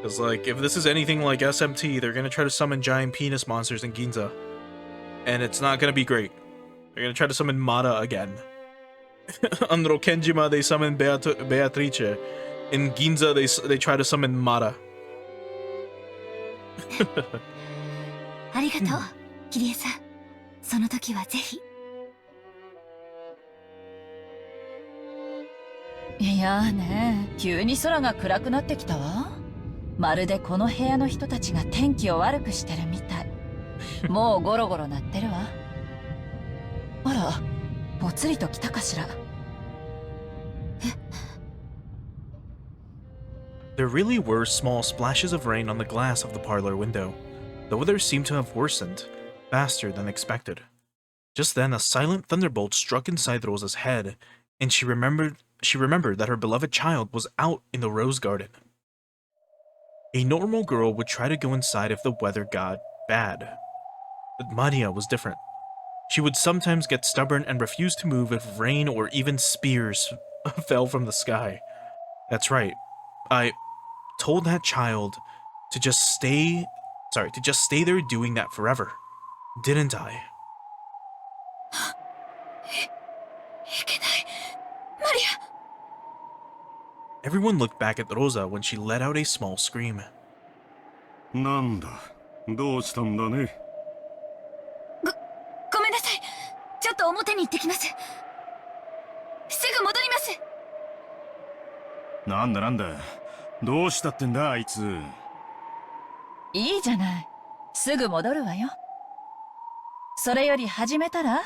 Because, like, if this is anything like SMT, they're gonna try to summon giant penis monsters in Ginza. And it's not gonna be great. They're gonna try to summon Mata again. On Rokenjima, they summon Beatrice. In Ginza, they try to summon Mata. ありがとう、キリエさん。その時はぜひ。いやーね、急に空が暗くなってきたわ。まるでこの部屋の人たちが天気を悪くしてるみたい。もうゴロゴロ鳴ってるわ。あら、ぽつりと来たかしら。There really were small splashes of rain on the glass of the parlor window. The weather seemed to have worsened, faster than expected. Just then, a silent thunderbolt struck inside Rosa's head, and she remembered that her beloved child was out in the rose garden. A normal girl would try to go inside if the weather got bad. But Maria was different. She would sometimes get stubborn and refuse to move if rain or even spears fell from the sky. That's right. I told that child to just stay there doing that forever. Didn't I? いけない。マリア。 Everyone looked back at Rosa when she let out a small scream. なんだ、どうしたんだね。ごめんなさい。ちょっと表に行ってきます。すぐ戻ります。なんだなんだ、どうしたってんだあいつ。いいじゃない。すぐ戻るわよ。それより始めたら？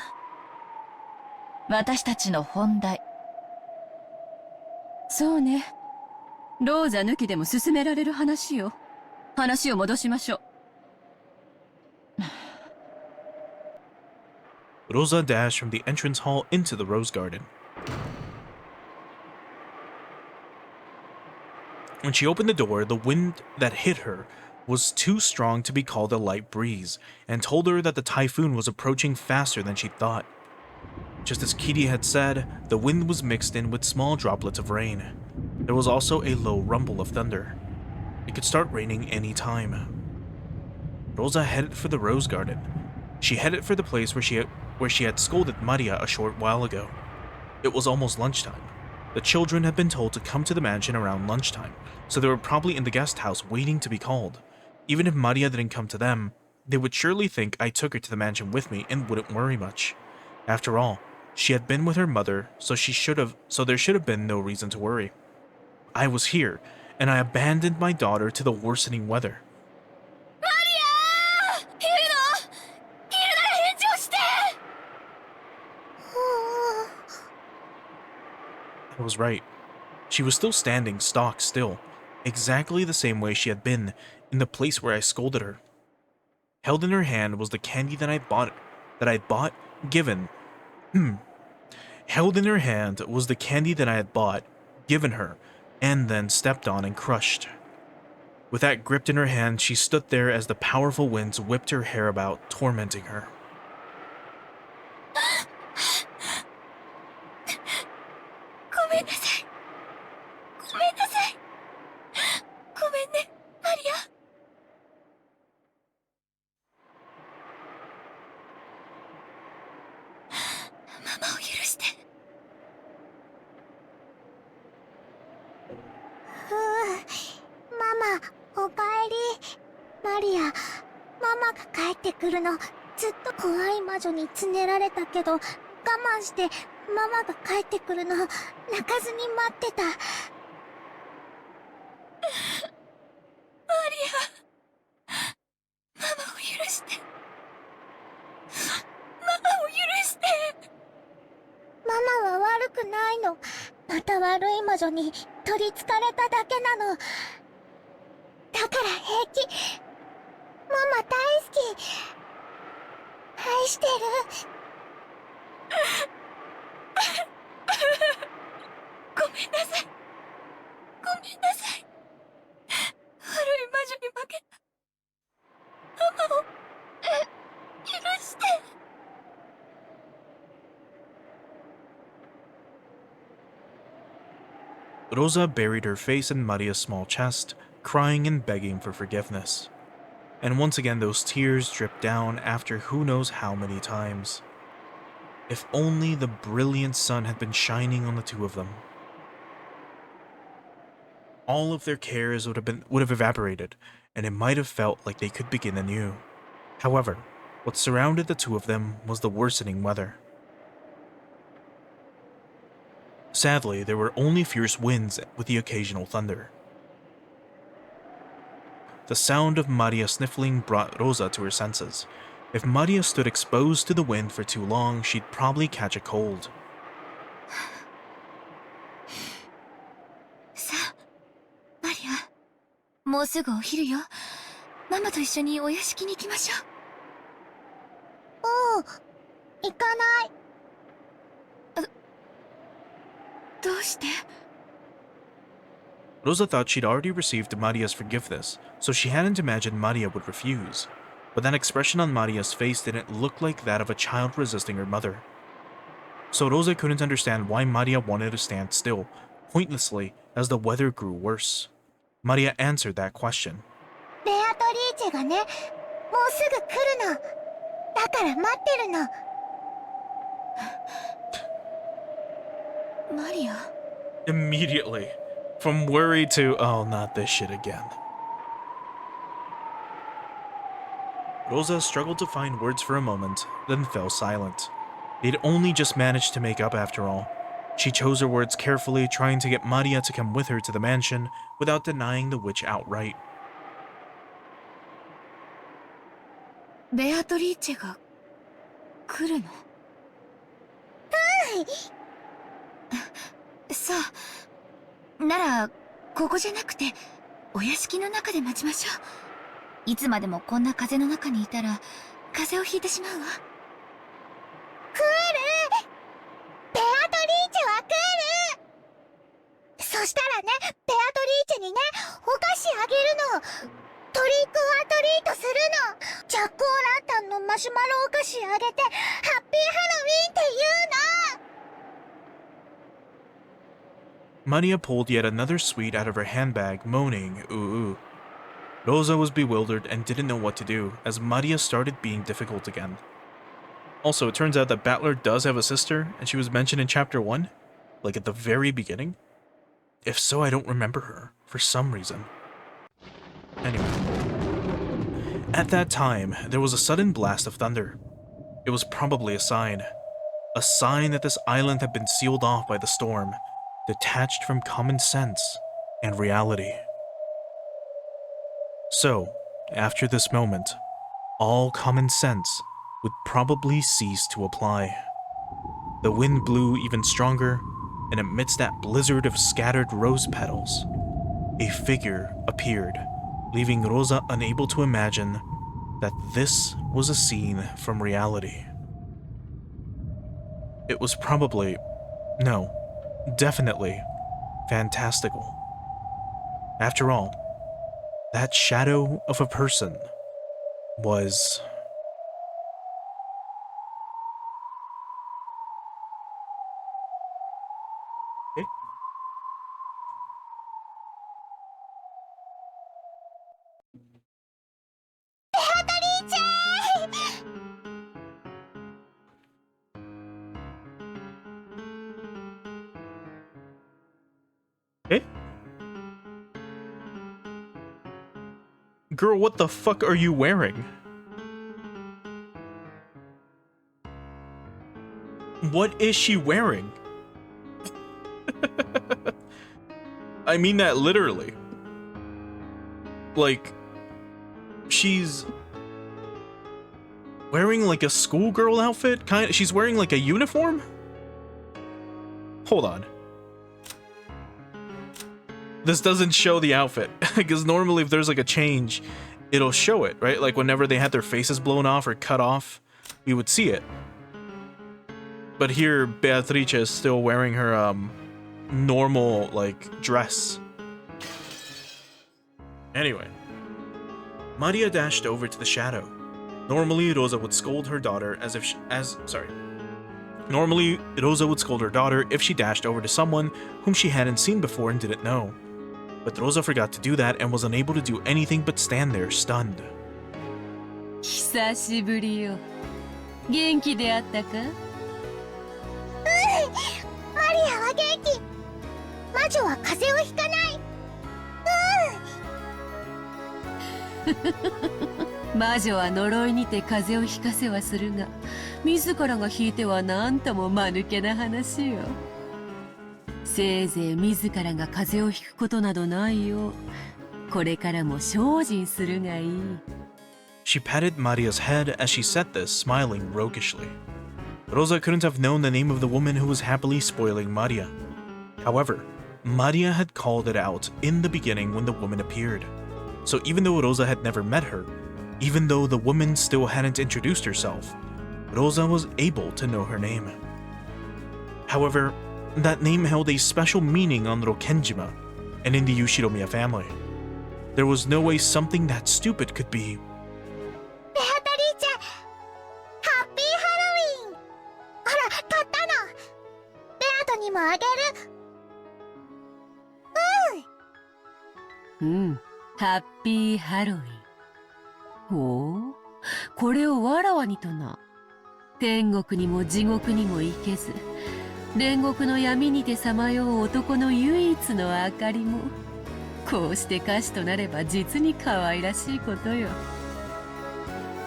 私たちの本題。そうね。ローザ抜きでも進められる話よ。話を戻しましょう。Rosa dashed from the entrance hall into the rose garden. When she opened the door, the wind that hit her was too strong to be called a light breeze, and told her that the typhoon was approaching faster than she thought. Just as Kitty had said, the wind was mixed in with small droplets of rain. There was also a low rumble of thunder. It could start raining any time. Rosa headed for the rose garden. She headed for the place where she had scolded Maria a short while ago. It was almost lunchtime. The children had been told to come to the mansion around lunchtime, so they were probably in the guest house waiting to be called. Even if Maria didn't come to them, they would surely think I took her to the mansion with me and wouldn't worry much. After all, she had been with her mother, so there should have been no reason to worry. I was here, and I abandoned my daughter to the worsening weather. Maria! いるの？いるなら返事をして！ I was right. She was still standing stock still, exactly the same way she had been in the place where I scolded her. Held in her hand was the candy that Held in her hand was the candy that I had bought, given her, and then stepped on and crushed. With that gripped in her hand, she stood there as the powerful winds whipped her hair about, tormenting her. ごめんなさい。ごめんなさい。ごめんね、マリア。ママを許して。ママ、おかえり。マリア、ママが帰ってくるの、ずっと怖い魔女につねられたけど、我慢して、ママが帰ってくるの、泣かずに待ってた。マリア、ママを許して。ママを許して。ママは悪くないの。また悪い魔女に取りつかれただけなの。だから平気。ママ大好き。愛してる。ごめんなさい。ごめんなさい。Rosa buried her face in Maria's small chest, crying and begging for forgiveness. And once again those tears dripped down after who knows how many times. If only the brilliant sun had been shining on the two of them. All of their cares would have evaporated, and it might have felt like they could begin anew. However, what surrounded the two of them was the worsening weather. Sadly, there were only fierce winds with the occasional thunder. The sound of Maria sniffling brought Rosa to her senses. If Maria stood exposed to the wind for too long, she'd probably catch a cold. さあ、マリア、もうすぐお昼よ。ママと一緒にお屋敷に行きましょう。行かない。どうして？ Rosa thought she'd already received Maria's forgiveness, so she hadn't imagined Maria would refuse. But that expression on Maria's face didn't look like that of a child resisting her mother. So Rosa couldn't understand why Maria wanted to stand still, pointlessly, as the weather grew worse. Maria answered that question. ベアトリーチェがね、もうすぐ来るの。だから待ってるの。マリア Immediately, from worry to, oh, not this shit again. Rosa struggled to find words for a moment, then fell silent. They'd only just managed to make up after all. She chose her words carefully, trying to get Maria to come with her to the mansion without denying the witch outright. ベアトリーチェが来るの？そう。なら、ここじゃなくて、お屋敷の中で待ちましょう。いつまでもこんな風の中にいたら、風邪をひいてしまうわ。来る！ベアトリーチェは来る！そしたらね、ベアトリーチェにね、お菓子あげるの。トリックアトリートするの。ジャックオーランタンのマシュマロお菓子あげて、ハッピーハロウィーンって言うの。 Maria pulled yet another sweet out of her handbag, moaning, ooh ooh. Rosa was bewildered and didn't know what to do, as Maria started being difficult again. Also, it turns out that Battler does have a sister, and she was mentioned in Chapter 1, like at the very beginning. If so, I don't remember her, for some reason. Anyway. At that time, there was a sudden blast of thunder. It was probably a sign that this island had been sealed off by the storm, detached from common sense and reality. So, after this moment, all common sense would probably cease to apply. The wind blew even stronger, and amidst that blizzard of scattered rose petals, a figure appeared, leaving Rosa unable to imagine that this was a scene from reality. It was probably, no, definitely, fantastical. After all, that shadow of a person was... Girl, what the fuck are you wearing? What is she wearing? I mean that literally. Like, she's wearing like a schoolgirl outfit? She's wearing like a uniform? Hold on. This doesn't show the outfit, because normally if there's like a change, it'll show it, right? Like whenever they had their faces blown off or cut off, we would see it. But here, Beatrice is still wearing her normal like dress. Anyway, Maria dashed over to the shadow. Normally, Rosa would scold her daughter Normally, Rosa would scold her daughter if she dashed over to someone whom she hadn't seen before and didn't know. But Rosa forgot to do that and was unable to do anything but stand there, stunned. 久しぶりよ。元気であったか？マリアは元気。魔女は風邪をひかない。魔女は呪いにて風邪をひかせはするが、自らが引いてはなんとも間抜けな話よ。せいぜい自らが風邪をひくことなどないよ。これからも精進するがいい。She patted Maria's head as she said this, smiling roguishly. Rosa couldn't have known the name of the woman who was happily spoiling Maria. However, Maria had called it out in the beginning when the woman appeared. So even though Rosa had never met her, even though the woman still hadn't introduced herself, Rosa was able to know her name. However, that name held a special meaning on Rokenjima and in the Yoshiromiya family. There was no way something that stupid could be. Beatrice! Happy Halloween! ほら、買ったの。ベアトにもあげる。うん、ハッピーハロウィン。ほう、これをわらわにとな。天国にも地獄にも行けず、煉獄の闇にてさまよう男の唯一の明かりも、こうして歌手となれば実に可愛らしいことよ。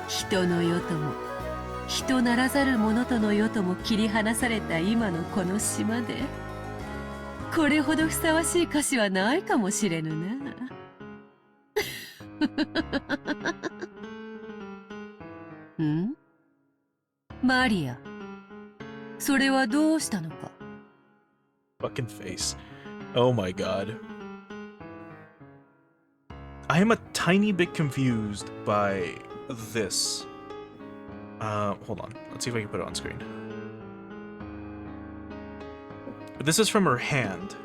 人の世とも、人ならざる者との世とも切り離された今のこの島で、これほどふさわしい歌詞はないかもしれぬな。ん？マリア、それはどうしたのか？ Fucking face. Oh my god. I am a tiny bit confused by this. Hold on. Let's see if I can put it on screen. This is from her hand.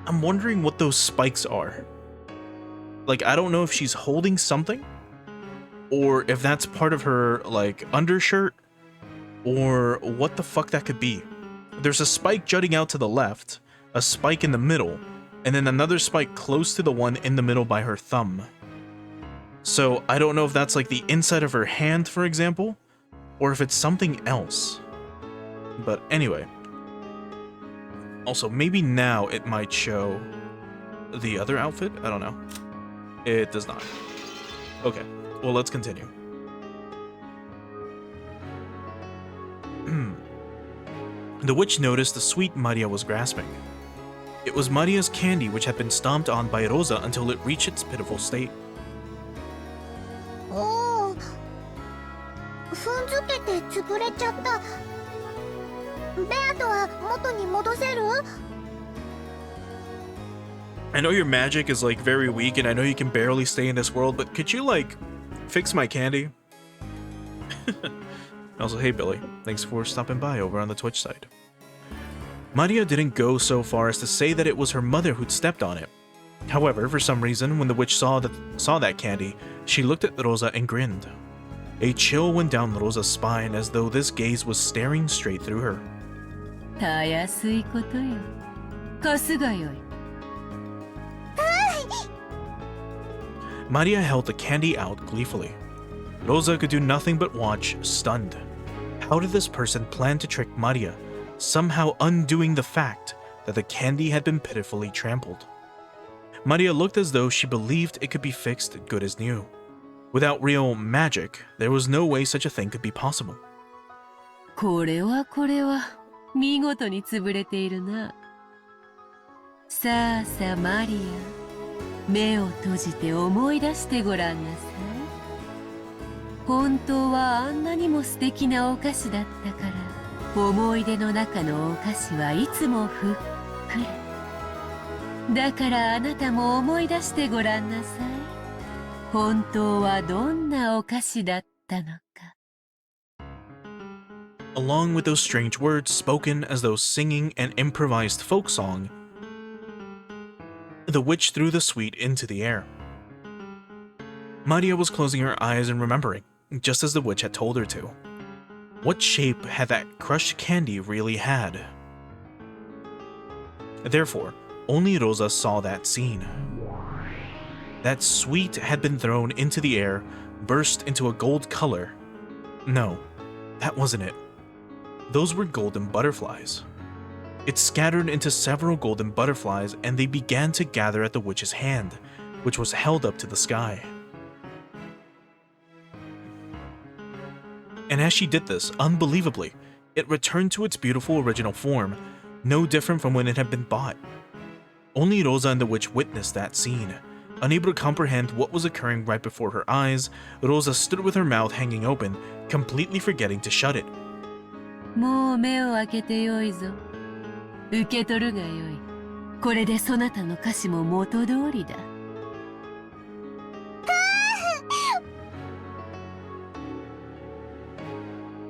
I'm wondering what those spikes are. Like, I don't know if she's holding something, or if that's part of her, like, undershirt, or what the fuck that could be. There's a spike jutting out to the left, a spike in the middle, and then another spike close to the one in the middle by her thumb. So I don't know if that's like the inside of her hand, for example, or if it's something else. But anyway. Also, maybe now it might show the other outfit? I don't know. It does not. Okay, well, let's continue. The witch noticed the sweet Maria was grasping. It was Maria's candy which had been stomped on by Rosa until it reached its pitiful state. おお、踏んづけて潰れちゃった。ベアトは元に戻せる？ I know your magic is like very weak and I know you can barely stay in this world, but could you like fix my candy? Also, hey Billy, thanks for stopping by over on the Twitch side. Maria didn't go so far as to say that it was her mother who'd stepped on it. However, for some reason, when the witch saw that candy, she looked at Rosa and grinned. A chill went down Rosa's spine as though this gaze was staring straight through her. たやすいことよ。貸すがよい。Maria held the candy out gleefully. Rosa could do nothing but watch, stunned. How did this person plan to trick Maria, somehow undoing the fact that the candy had been pitifully trampled? Maria looked as though she believed it could be fixed good as new. Without real magic, there was no way such a thing could be possible. これは見事に潰れているな。さあさあマリア。目を閉じて思い出してごらんなさい。本当はあんなにも素敵なお菓子だったから、思い出の中のお菓子はいつもふっくら。だからあなたも思い出してごらんなさい。本当はどんなお菓子だったのか。Along with those strange words spoken as though singing an improvised folk song, the witch threw the sweet into the air. Maria was closing her eyes and remembering, just as the witch had told her to. What shape had that crushed candy really had? Therefore, only Rosa saw that scene. That sweet had been thrown into the air, burst into a gold color. No, that wasn't it. Those were golden butterflies. It scattered into several golden butterflies, and they began to gather at the witch's hand, which was held up to the sky. And as she did this, unbelievably, it returned to its beautiful original form, no different from when it had been bought. Only Rosa and the witch witnessed that scene. Unable to comprehend what was occurring right before her eyes, Rosa stood with her mouth hanging open, completely forgetting to shut it. もう目を開けてよいぞ。受け取るがよい。これでそなたの歌詞も元通りだ。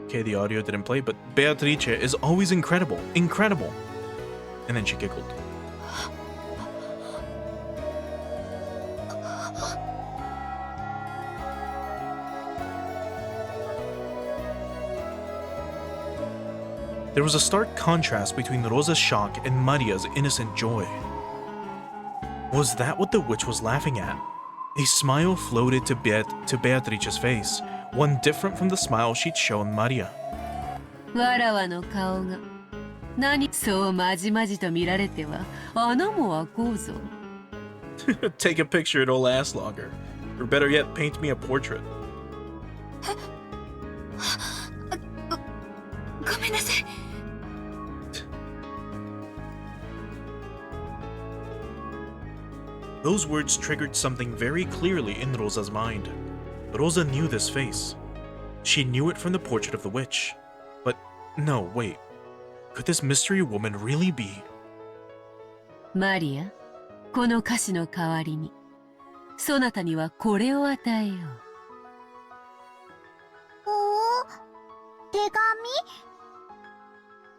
Okay, the audio didn't play, but Beatrice is always incredible, incredible. And then she giggled. There was a stark contrast between Rosa's shock and Maria's innocent joy. Was that what the witch was laughing at? A smile floated to Beatrice's face, one different from the smile she'd shown Maria. わらわの顔が何そうまじまじと見られては穴も開こうぞ。Take a picture, it'll last longer. Or better yet, paint me a portrait. ごめんなさい。Those words triggered something very clearly in Rosa's mind. Rosa knew this face. She knew it from the portrait of the witch. But no, wait. Could this mystery woman really be? マリア、この歌詞の代わりに、そなたにはこれを与えよう。おお、手紙？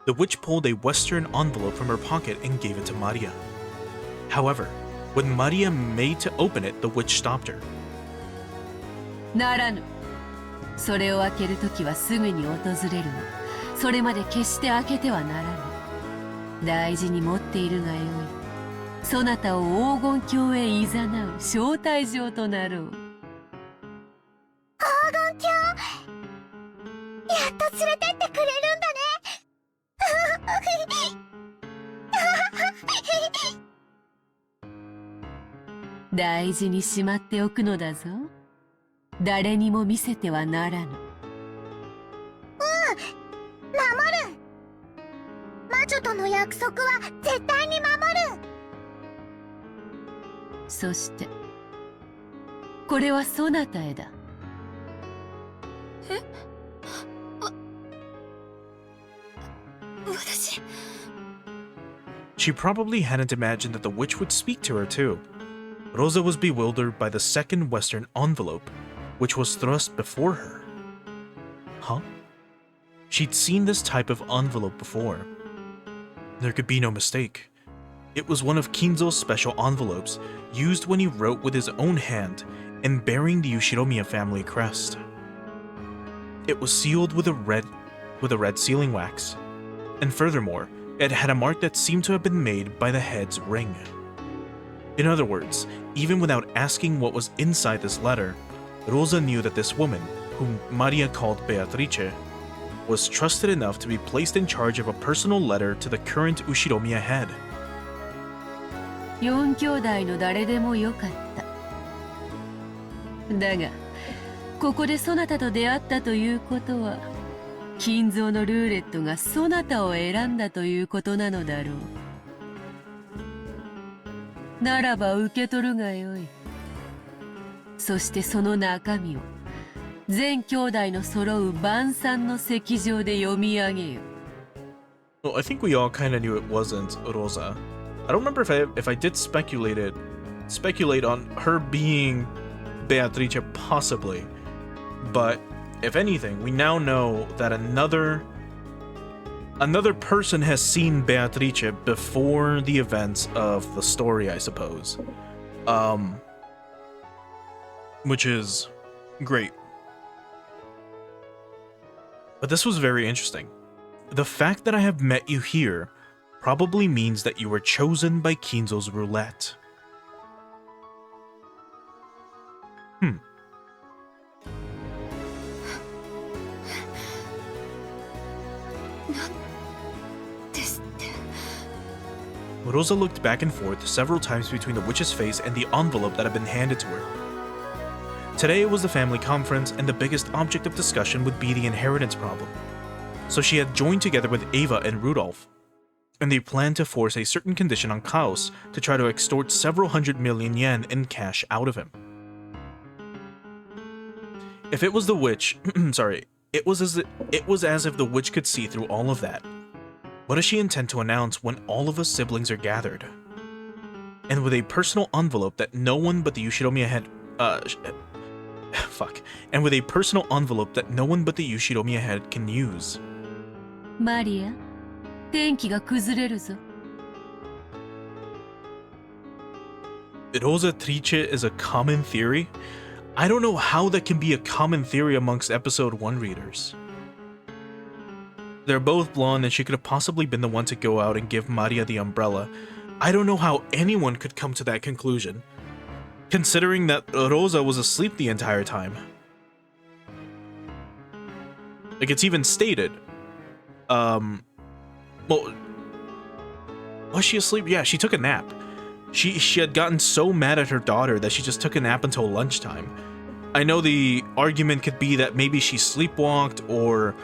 The witch pulled a Western envelope from her pocket and gave it to Maria. However, when Maria made to open it, the witch stopped her. ならぬ。それを開けるときはすぐに訪れるの。それまで決して開けてはならぬ。大事に持っているがよい。そなたを黄金鏡へいざなう招待状となろう。黄金鏡、やっと連れてってくれるんだね。大事にしまっておくのだぞ。誰にも見せてはならぬ。守る。魔女との約束は絶対に守る。そしてこれはそなたへだ。え？私。 She probably hadn't imagined that the witch would speak to her too. Rosa was bewildered by the second Western envelope, which was thrust before her. Huh? She'd seen this type of envelope before. There could be no mistake. It was one of Kinzo's special envelopes, used when he wrote with his own hand and bearing the Ushiromiya family crest. It was sealed with a red sealing wax, and furthermore, it had a mark that seemed to have been made by the head's ring. In other words, even without asking what was inside this letter, Rosa knew that this woman, whom Maria called Beatrice, was trusted enough to be placed in charge of a personal letter to the current Ushiromiya head. 四兄弟の誰でもよかった。だが、ここでそなたと出会ったということは、金蔵のルーレットがそなたを選んだということなのだろう。ならば受け取るがよい。そしてその中身を全兄弟の揃う晩餐の席上で読み上げよ。Well, I think we all kind of knew it wasn't Rosa. I don't remember if I did speculate on her being Beatrice possibly, but if anything, we now know that another person has seen Beatrice before the events of the story, I suppose. Which is great. But this was very interesting. The fact that I have met you here probably means that you were chosen by Kinzo's roulette. Rosa looked back and forth several times between the witch's face and the envelope that had been handed to her. Today was the family conference, and the biggest object of discussion would be the inheritance problem. So she had joined together with Ava and Rudolph, and they planned to force a certain condition on Chaos to try to extort several 100 million yen in cash out of him. If it was the witch, it was as if the witch could see through all of that. What does she intend to announce when all of us siblings are gathered? And with a personal envelope that no one but the Yoshiromiya had, and with a personal envelope that no one but the Yoshiromiya head can use. Maria, 天気が崩れるぞ。Rosa Trice is a common theory? I don't know how that can be a common theory amongst episode 1 readers. They're both blonde and she could have possibly been the one to go out and give Maria the umbrella. I don't know how anyone could come to that conclusion, considering that Rosa was asleep the entire time. Like, it's even stated. Well, was she asleep? Yeah, she took a nap. She had gotten so mad at her daughter that she just took a nap until lunchtime. I know the argument could be that maybe she sleepwalked or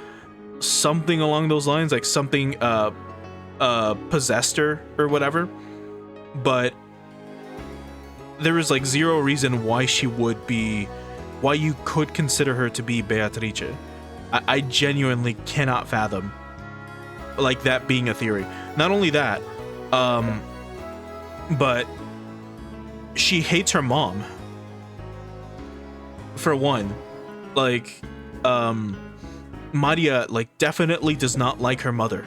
something along those lines, like something possessed her or whatever, but there is like zero reason why you could consider her to be Beatrice. I genuinely cannot fathom like that being a theory. Not only that, but she hates her mom. For one, like, Maria, like, definitely does not like her mother.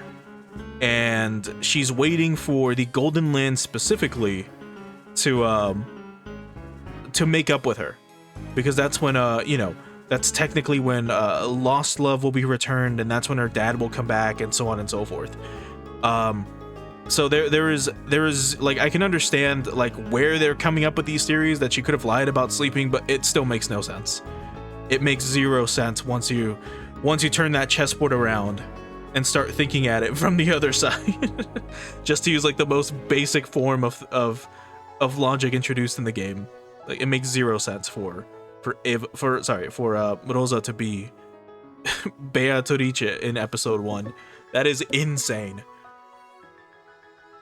And she's waiting for the Golden Land specifically to make up with her. Because that's when, that's technically when lost love will be returned, and that's when her dad will come back, and so on and so forth. So there is like, I can understand like where they're coming up with these theories that she could have lied about sleeping, but it still makes no sense. It makes zero sense once you turn that chessboard around and start thinking at it from the other side. Just to use like the most basic form of logic introduced in the game. Like, it makes zero sense for Rosa to be Beatrice in episode 1. That is insane.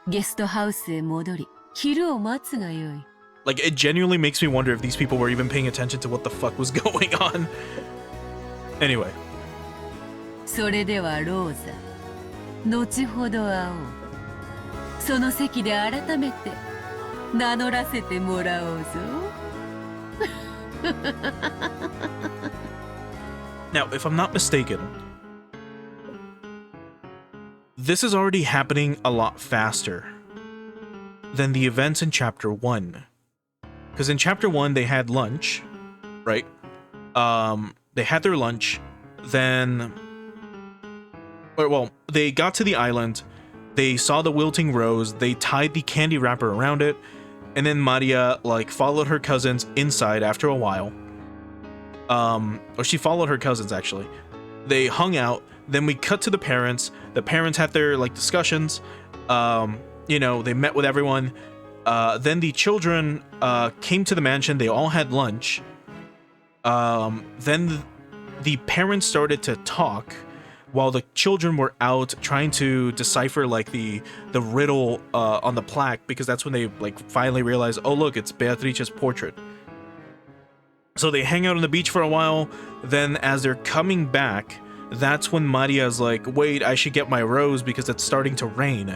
ゲストハウスへ戻り、昼を待つがよい。 Like, it genuinely makes me wonder if these people were even paying attention to what the fuck was going on. Anyway. それではローザ、後ほど会おう。その席で改めて名乗らせてもらおうぞ。Now, if I'm not mistaken, this is already happening a lot faster than the events in Chapter 1. Because in Chapter 1, they had lunch, right? They had their lunch, then... Well, they got to the island, they saw the wilting rose, they tied the candy wrapper around it, and then Maria, like, followed her cousins inside after a while. Or she followed her cousins, actually. They hung out, then we cut to the parents had their, like, discussions, they met with everyone, then the children, came to the mansion, they all had lunch, then the parents started to talk, while the children were out trying to decipher, like, the riddle, on the plaque, because that's when they, like, finally realized, oh look, it's Beatrice's portrait. So they hang out on the beach for a while, then as they're coming back, that's when Maria's like, wait, I should get my rose because it's starting to rain.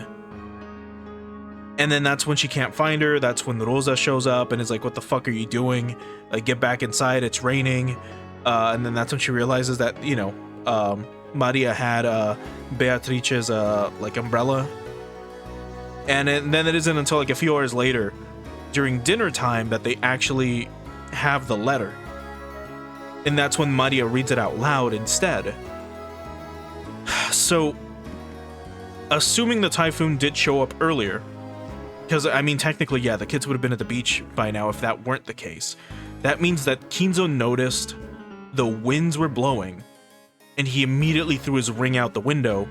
And then that's when she can't find her, that's when Rosa shows up and is like, what the fuck are you doing? Like, get back inside, it's raining. And then that's when she realizes that, Maria had Beatrice's, like, umbrella. And then it isn't until, like, a few hours later, during dinner time, that they actually have the letter. And that's when Maria reads it out loud instead. So, assuming the typhoon did show up earlier, because, I mean, technically, yeah, the kids would have been at the beach by now if that weren't the case. That means that Kinzo noticed the winds were blowing, and he immediately threw his ring out the window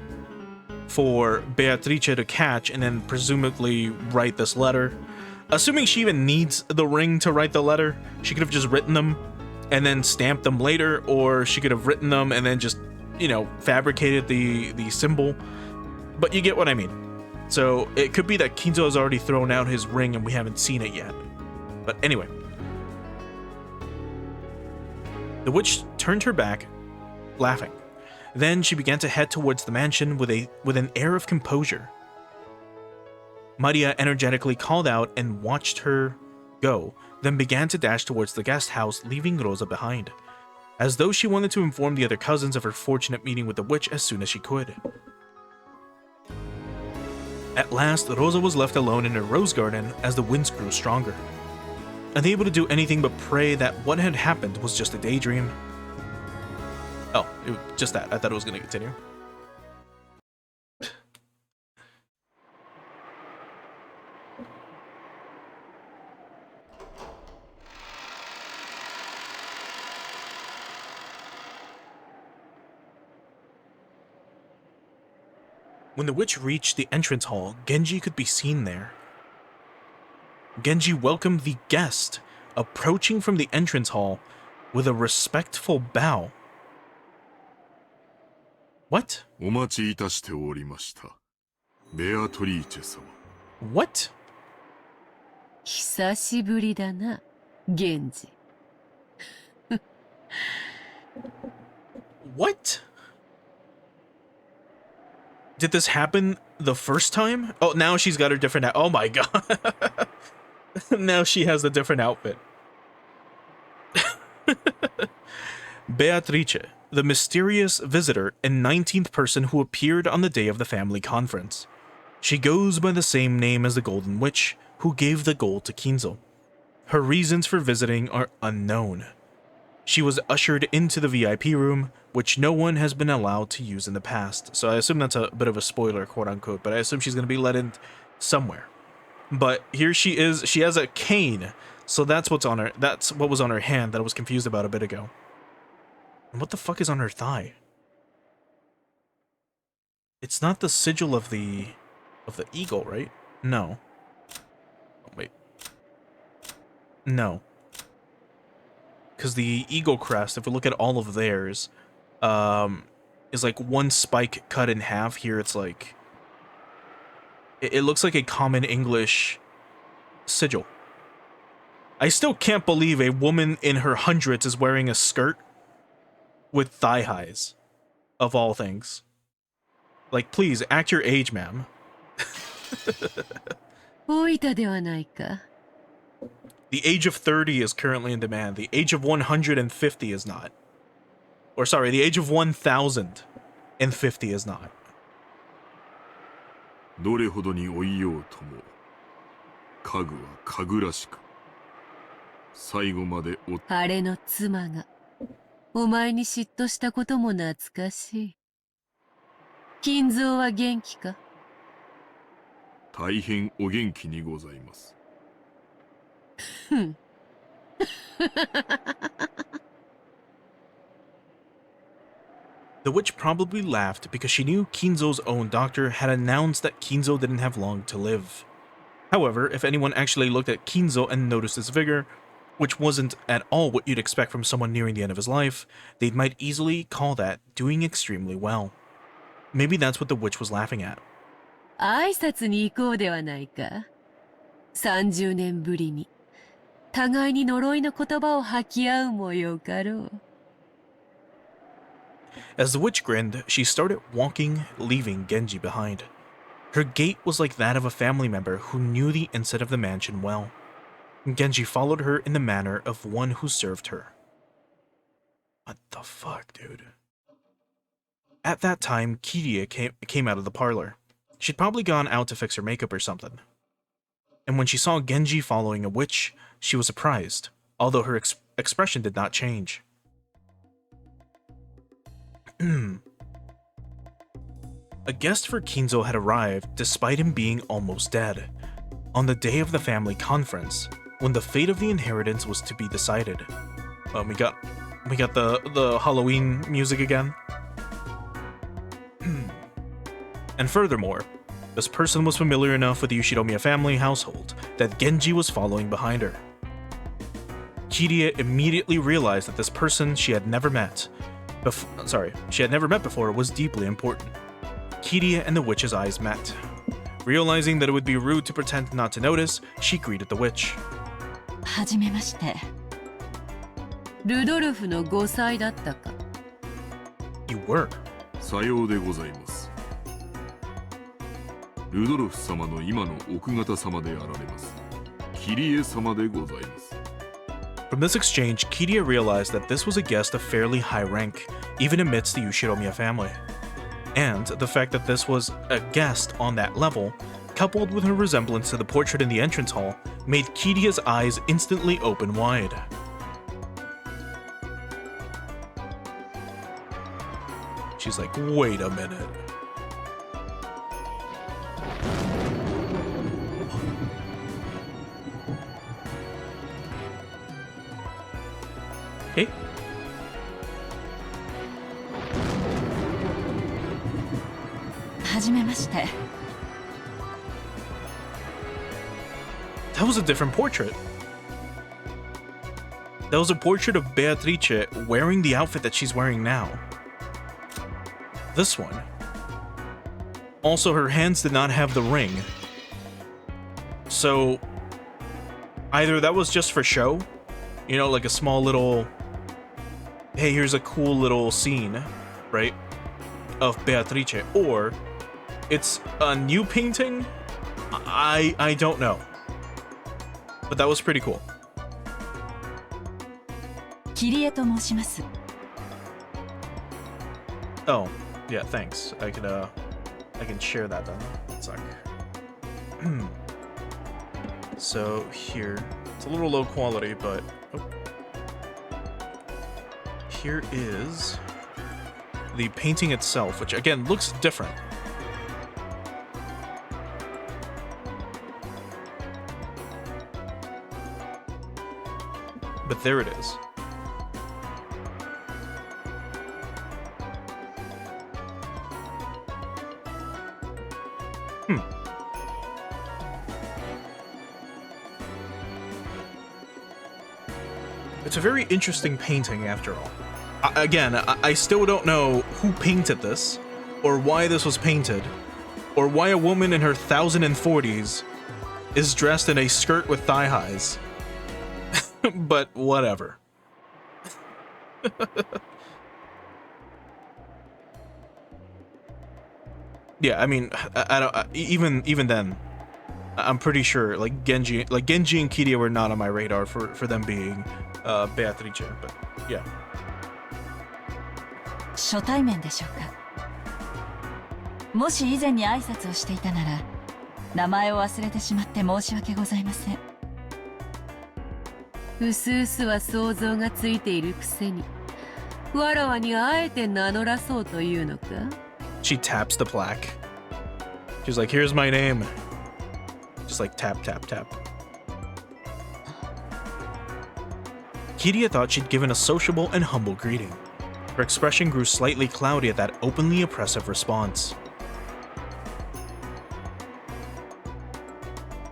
for Beatrice to catch and then presumably write this letter. Assuming she even needs the ring to write the letter, she could have just written them and then stamped them later, or she could have written them and then just, you know, fabricated the symbol. But you get what I mean. So it could be that Kinzo has already thrown out his ring and we haven't seen it yet. But anyway. The witch turned her back, laughing. Then she began to head towards the mansion with an air of composure. Maria energetically called out and watched her go, then began to dash towards the guest house, leaving Rosa behind, as though she wanted to inform the other cousins of her fortunate meeting with the witch as soon as she could. At last, Rosa was left alone in her rose garden as the winds grew stronger, unable to do anything but pray that what had happened was just a daydream. Oh, just that. I thought it was going to continue. When the witch reached the entrance hall, Genji could be seen there. Genji welcomed the guest, approaching from the entrance hall with a respectful bow. What? What? 久しぶりだな、源氏。What? Did this happen the first time? Oh, now she's got her different oh my god. Now she has a different outfit. Beatrice, the mysterious visitor and 19th person who appeared on the day of the family conference. She goes by the same name as the Golden Witch, who gave the gold to Kinzo. Her reasons for visiting are unknown. She was ushered into the VIP room, which no one has been allowed to use in the past. So I assume that's a bit of a spoiler, quote unquote, but I assume she's going to be let in somewhere. But here she is. She has a cane. So that's what's on her. That's what was on her hand that I was confused about a bit ago. And what the fuck is on her thigh? It's not the sigil of the eagle, right? No. Oh, wait. No. Because the eagle crest, if we look at all of theirs, is like one spike cut in half. Here it's like... It looks like a common English sigil. I still can't believe a woman in her hundreds is wearing a skirt with thigh highs, of all things. Like, please, act your age, ma'am. 老いたではないか。 The age of 30 is currently in demand. The age of 150 is not. Or sorry, the age of 1050 is not. どれほどに老いようとも、家具は家具らしく、最後まで晴れの妻が、お前に嫉妬したことも懐かしい。金蔵は元気か？大変お元気にございます。ふん。The witch probably laughed because she knew Kinzo's own doctor had announced that Kinzo didn't have long to live. However, if anyone actually looked at Kinzo and noticed his vigor, which wasn't at all what you'd expect from someone nearing the end of his life, they might easily call that doing extremely well. Maybe that's what the witch was laughing at. 挨拶に行こうではないか。30年ぶりに、互いに呪いの言葉を吐き合うもよかろう。As the witch grinned, she started walking, leaving Genji behind. Her gait was like that of a family member who knew the inside of the mansion well. Genji followed her in the manner of one who served her. What the fuck, dude? At that time, Kiria came out of the parlor. She'd probably gone out to fix her makeup or something. And when she saw Genji following a witch, she was surprised, although her expression did not change. A guest for Kinzo had arrived despite him being almost dead, on the day of the family conference, when the fate of the inheritance was to be decided. We got the Halloween music again. And furthermore, this person was familiar enough with the Yoshinomiya family household that Genji was following behind her. Kirie immediately realized that this person she had never met before was deeply important. Kirie and the witch's eyes met. Realizing that it would be rude to pretend not to notice, she greeted the witch. はじめまして。ルドルフの5歳だったか。You were. さようでございます。ルドルフ様の今の奥方様であられます。キリエ様でございます。From this exchange, Kirie realized that this was a guest of fairly high rank, even amidst the Yoshinomiya family. And the fact that this was a guest on that level, coupled with her resemblance to the portrait in the entrance hall, made Kirie's eyes instantly open wide. She's like, wait a minute. Hey. That was a different portrait. That was a portrait of Beatrice wearing the outfit that she's wearing now. This one. Also, her hands did not have the ring. So, either that was just for show, you know, like a small little, hey, here's a cool little scene, right, of Beatrice, or it's a new painting. I don't know, but that was pretty cool. キリエと申します。 Oh, yeah, thanks. I can share that then. One sec. So here, it's a little low quality, but here is the painting itself, which again looks different. But there it is. It's a very interesting painting after all. I still don't know who painted this, or why this was painted, or why a woman in her 1040s is dressed in a skirt with thigh highs. But whatever. Yeah, I mean, I don't even then. I'm pretty sure like Genji and Kirie were not on my radar for them being Beatrice, but yeah. 初対面でしょうか。もし以前に挨拶をしていたなら、名前を忘れてしまって申し訳ございません。うすうすは想像がついているくせに、わらわにあえて名乗らそうというのか？ She taps the plaque. She's like, "Here's my name." Just like tap, tap, tap. Kirie thought she'd given a sociable and humble greeting. Her expression grew slightly cloudy at that openly oppressive response.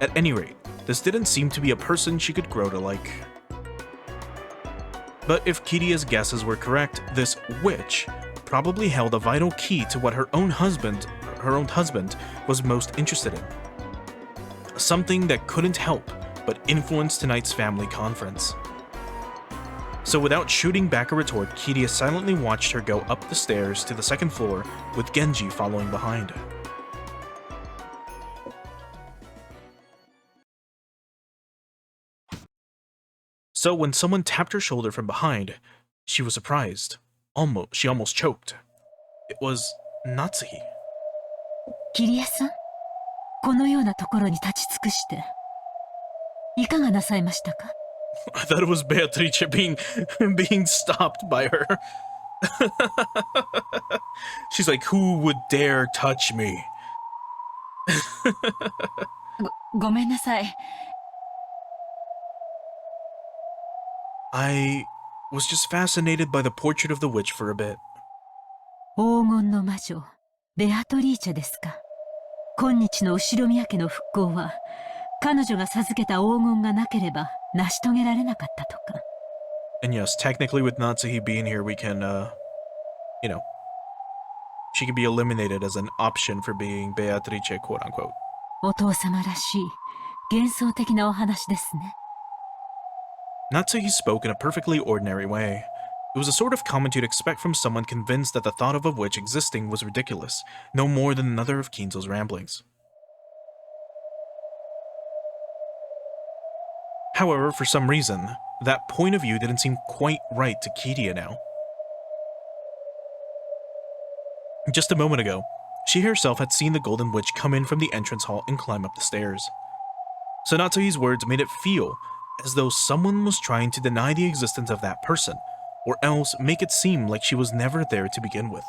At any rate, this didn't seem to be a person she could grow to like. But if Kirie's guesses were correct, this witch probably held a vital key to what her own husband was most interested in. Something that couldn't help but influence tonight's family conference. So without shooting back a retort, Kirie silently watched her go up the stairs to the second floor with Genji following behind. So when someone tapped her shoulder from behind, she was surprised. She almost choked. It was Natsuhi. キリエさん、このようなところに立ち尽くして、いかがなさいましたか？ I thought it was Beatrice being stopped by her. She's like, who would dare touch me? ごめんなさい。I was just fascinated by the portrait of the witch for a bit. 黄金の魔女、ベアトリーチェですか。今日の後宮家の復興は、彼女が授けた黄金がなければ成し遂げられなかったとか。And yes, technically with Natsuhi being here, we can, you know, she can be eliminated as an option for being Beatrice, quote unquote. お父様らしい、幻想的なお話ですね。Natsuhi spoke in a perfectly ordinary way. It was a sort of comment you'd expect from someone convinced that the thought of a witch existing was ridiculous, no more than another of Kinzo's ramblings. However, for some reason, that point of view didn't seem quite right to Kiria now. Just a moment ago, she herself had seen the Golden Witch come in from the entrance hall and climb up the stairs. So Natsuhi's words made it feel as though someone was trying to deny the existence of that person, or else make it seem like she was never there to begin with.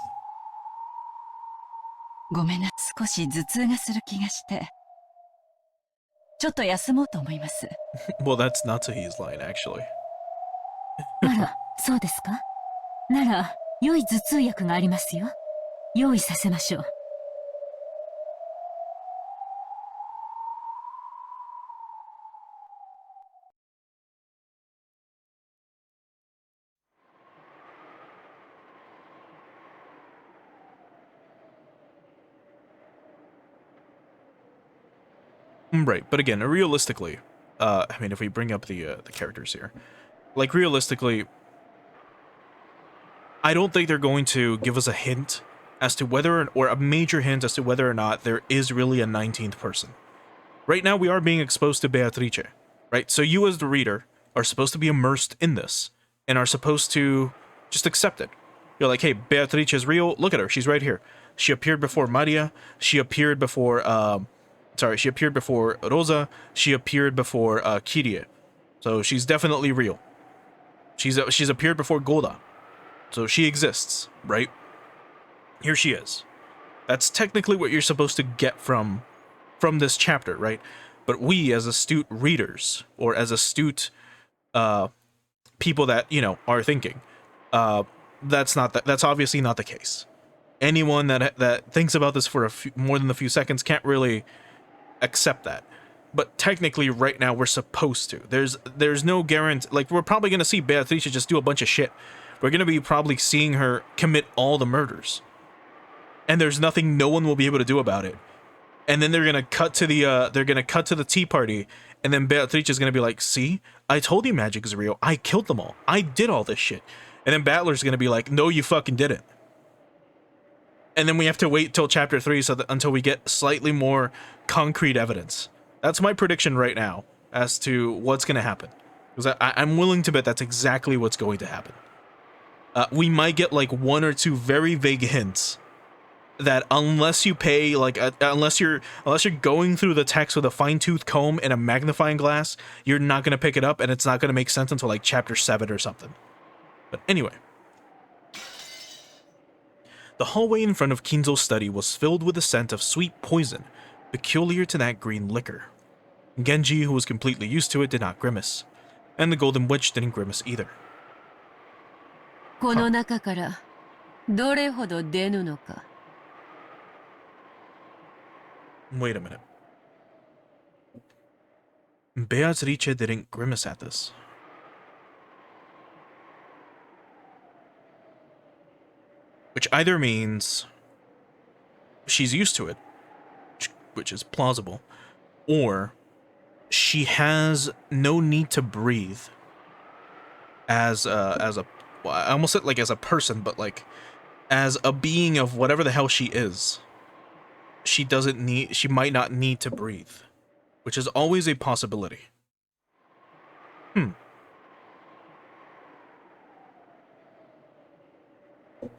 ごめんな、少し頭痛がする気がして。ちょっと休もうと思います。Well, that's Natsuhi's line, actually. あら、そうですか。なら、良い頭痛薬がありますよ。用意させましょう。Right, but again, realistically, I mean, if we bring up the characters here, like realistically, I don't think they're going to give us a hint as to whether, or a major hint as to whether or not there is really a 19th person. Right now, we are being exposed to Beatrice, right? So you as the reader are supposed to be immersed in this and are supposed to just accept it. You're like, hey, Beatrice is real. Look at her. She's right here. She appeared before Maria. She appeared before, she appeared before Rosa. She appeared before Kirie. So she's definitely real. She's appeared before Golda. So she exists, right? Here she is. That's technically what you're supposed to get from this chapter, right? But we, as astute readers, or as astute people that, you know, are thinking, that's obviously not the case. Anyone that thinks about this for more than a few seconds can't really accept that. But technically, right now, we're supposed to. There's no guarantee. Like, we're probably going to see Beatrice just do a bunch of shit. We're going to be probably seeing her commit all the murders. And there's nothing no one will be able to do about it. And then they're going to cut to the tea party, and then Beatrice is going to be like, see? I told you magic is real. I killed them all. I did all this shit. And then Battler's going to be like, no, you fucking didn't. And then we have to wait till chapter 3 until we get slightly more concrete evidence. That's my prediction right now as to what's going to happen. Because I'm willing to bet that's exactly what's going to happen. We might get like one or two very vague hints that unless you pay, like, unless you're going through the text with a fine-tooth comb and a magnifying glass, you're not going to pick it up, and it's not going to make sense until like chapter 7 or something. But anyway. The hallway in front of Kinzo's study was filled with the scent of sweet poison, peculiar to that green liquor. Genji, who was completely used to it, did not grimace, and the Golden Witch didn't grimace either. この中からどれほど出ぬのか。Wait a minute. Beatrice didn't grimace at this. Which either means she's used to it, which is plausible, or she has no need to breathe as a I almost said like as a person, but like as a being of whatever the hell she is. She might not need to breathe, which is always a possibility.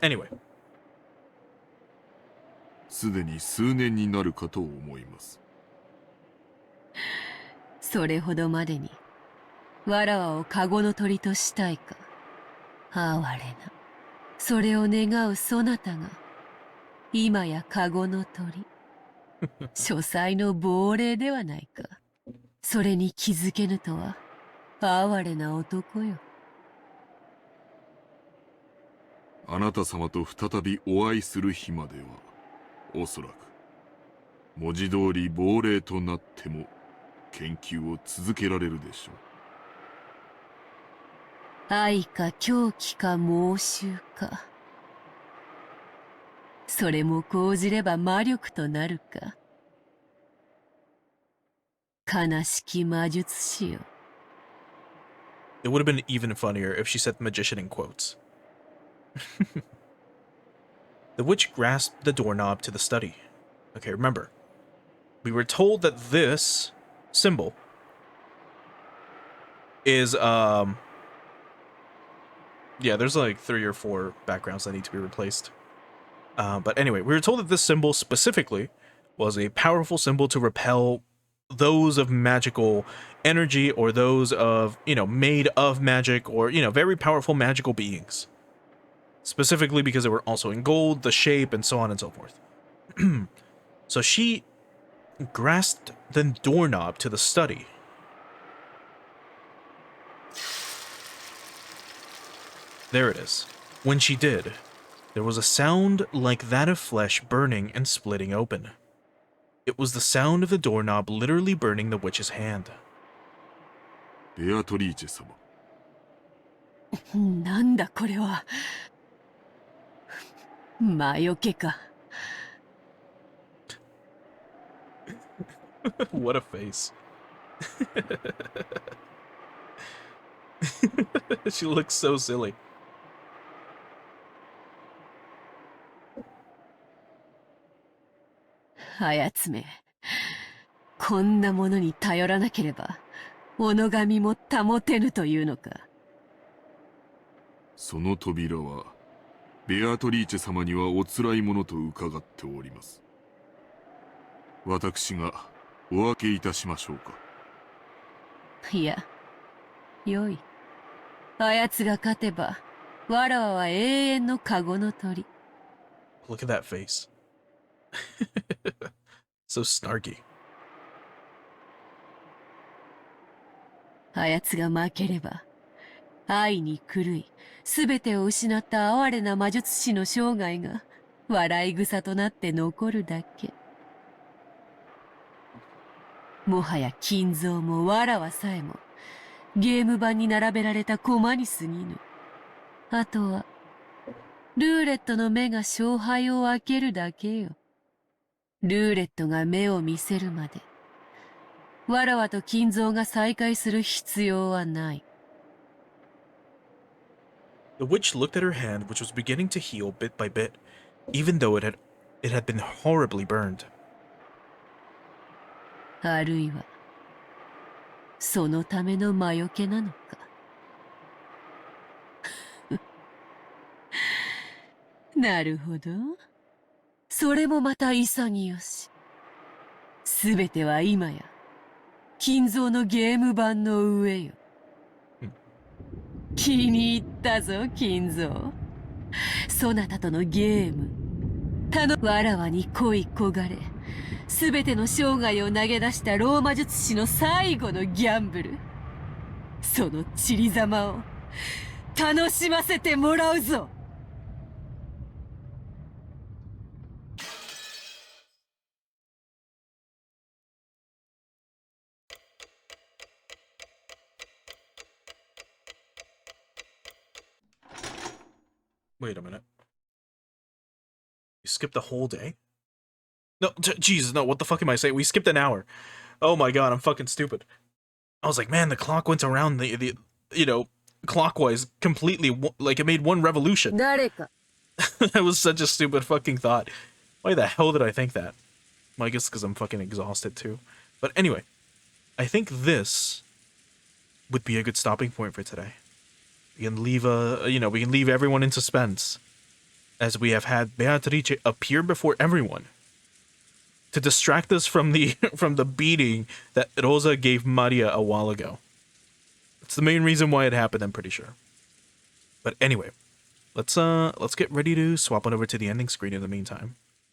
Anyway. すでに数年になるかと思います。それほどまでにわらわをカゴの鳥としたいか。哀れな。それを願うそなたが今や籠の鳥書斎の亡霊ではないか。それに気づけぬとは哀れな男よ。あなた様と再びお会いする日までは、おそらく文字通り亡霊となっても研究を続けられるでしょう。愛か狂気か猛襲か。それも講じれば魔力となるか。悲しき魔術師よ。It would have been even funnier if she said magician in quotes. The witch grasped the doorknob to the study. Okay, remember, we were told that this symbol is, yeah, there's like 3 or 4 backgrounds that need to be replaced. But anyway, we were told that this symbol specifically was a powerful symbol to repel those of magical energy or those of, made of magic or, very powerful magical beings. Specifically because they were also in gold, the shape, and so on and so forth. So she grasped the doorknob to the study. There it is. When she did, there was a sound like that of flesh burning and splitting open. It was the sound of the doorknob literally burning the witch's hand. ベアトリーチェ様。なんだこれは。魔除けか。What a face. She looks so silly. あやつめ、こんなものに頼らなければ、おのがみも保てぬというのか。その扉は、ベアトリーチェ様にはおつらいものと伺っております。私がお開けいたしましょうか。いや、よい。あやつが勝てば、わらわは永遠の籠の鳥。Look at that face. So snarky. あやつが負ければ、愛に狂い、すべてを失った哀れな魔術師の生涯が、笑い草となって残るだけ。もはや金蔵もわらわさえも、ゲーム盤に並べられた駒に過ぎぬ。あとは、ルーレットの目が勝敗を分けるだけよ。ルーレットが目を見せるまで、わらわと金蔵が再会する必要はない。The witch looked at her hand, which was beginning to heal bit by bit, even though it had been horribly burned. あるいは、そのための魔除けなのか。なるほど。それもまた潔し。すべては今や、金蔵のゲーム盤の上よ。気に入ったぞ、金蔵。そなたとのゲーム。わらわに恋焦がれ、すべての生涯を投げ出したローマ術師の最後のギャンブル。その散りざまを、楽しませてもらうぞ。Wait a minute. You skipped the whole day? No, Jesus, no, what the fuck am I saying? We skipped an hour. Oh my god, I'm fucking stupid. I was like, man, the clock went around the clockwise completely, like it made one revolution. That was such a stupid fucking thought. Why the hell did I think that? Well, I guess because I'm fucking exhausted too. But anyway, I think this would be a good stopping point for today. We can leave we can leave everyone in suspense, as we have had Beatrice appear before everyone to distract us from the beating that Rosa gave Maria a while ago. It's the main reason why it happened, I'm pretty sure. But anyway, let's get ready to swap on over to the ending screen in the meantime.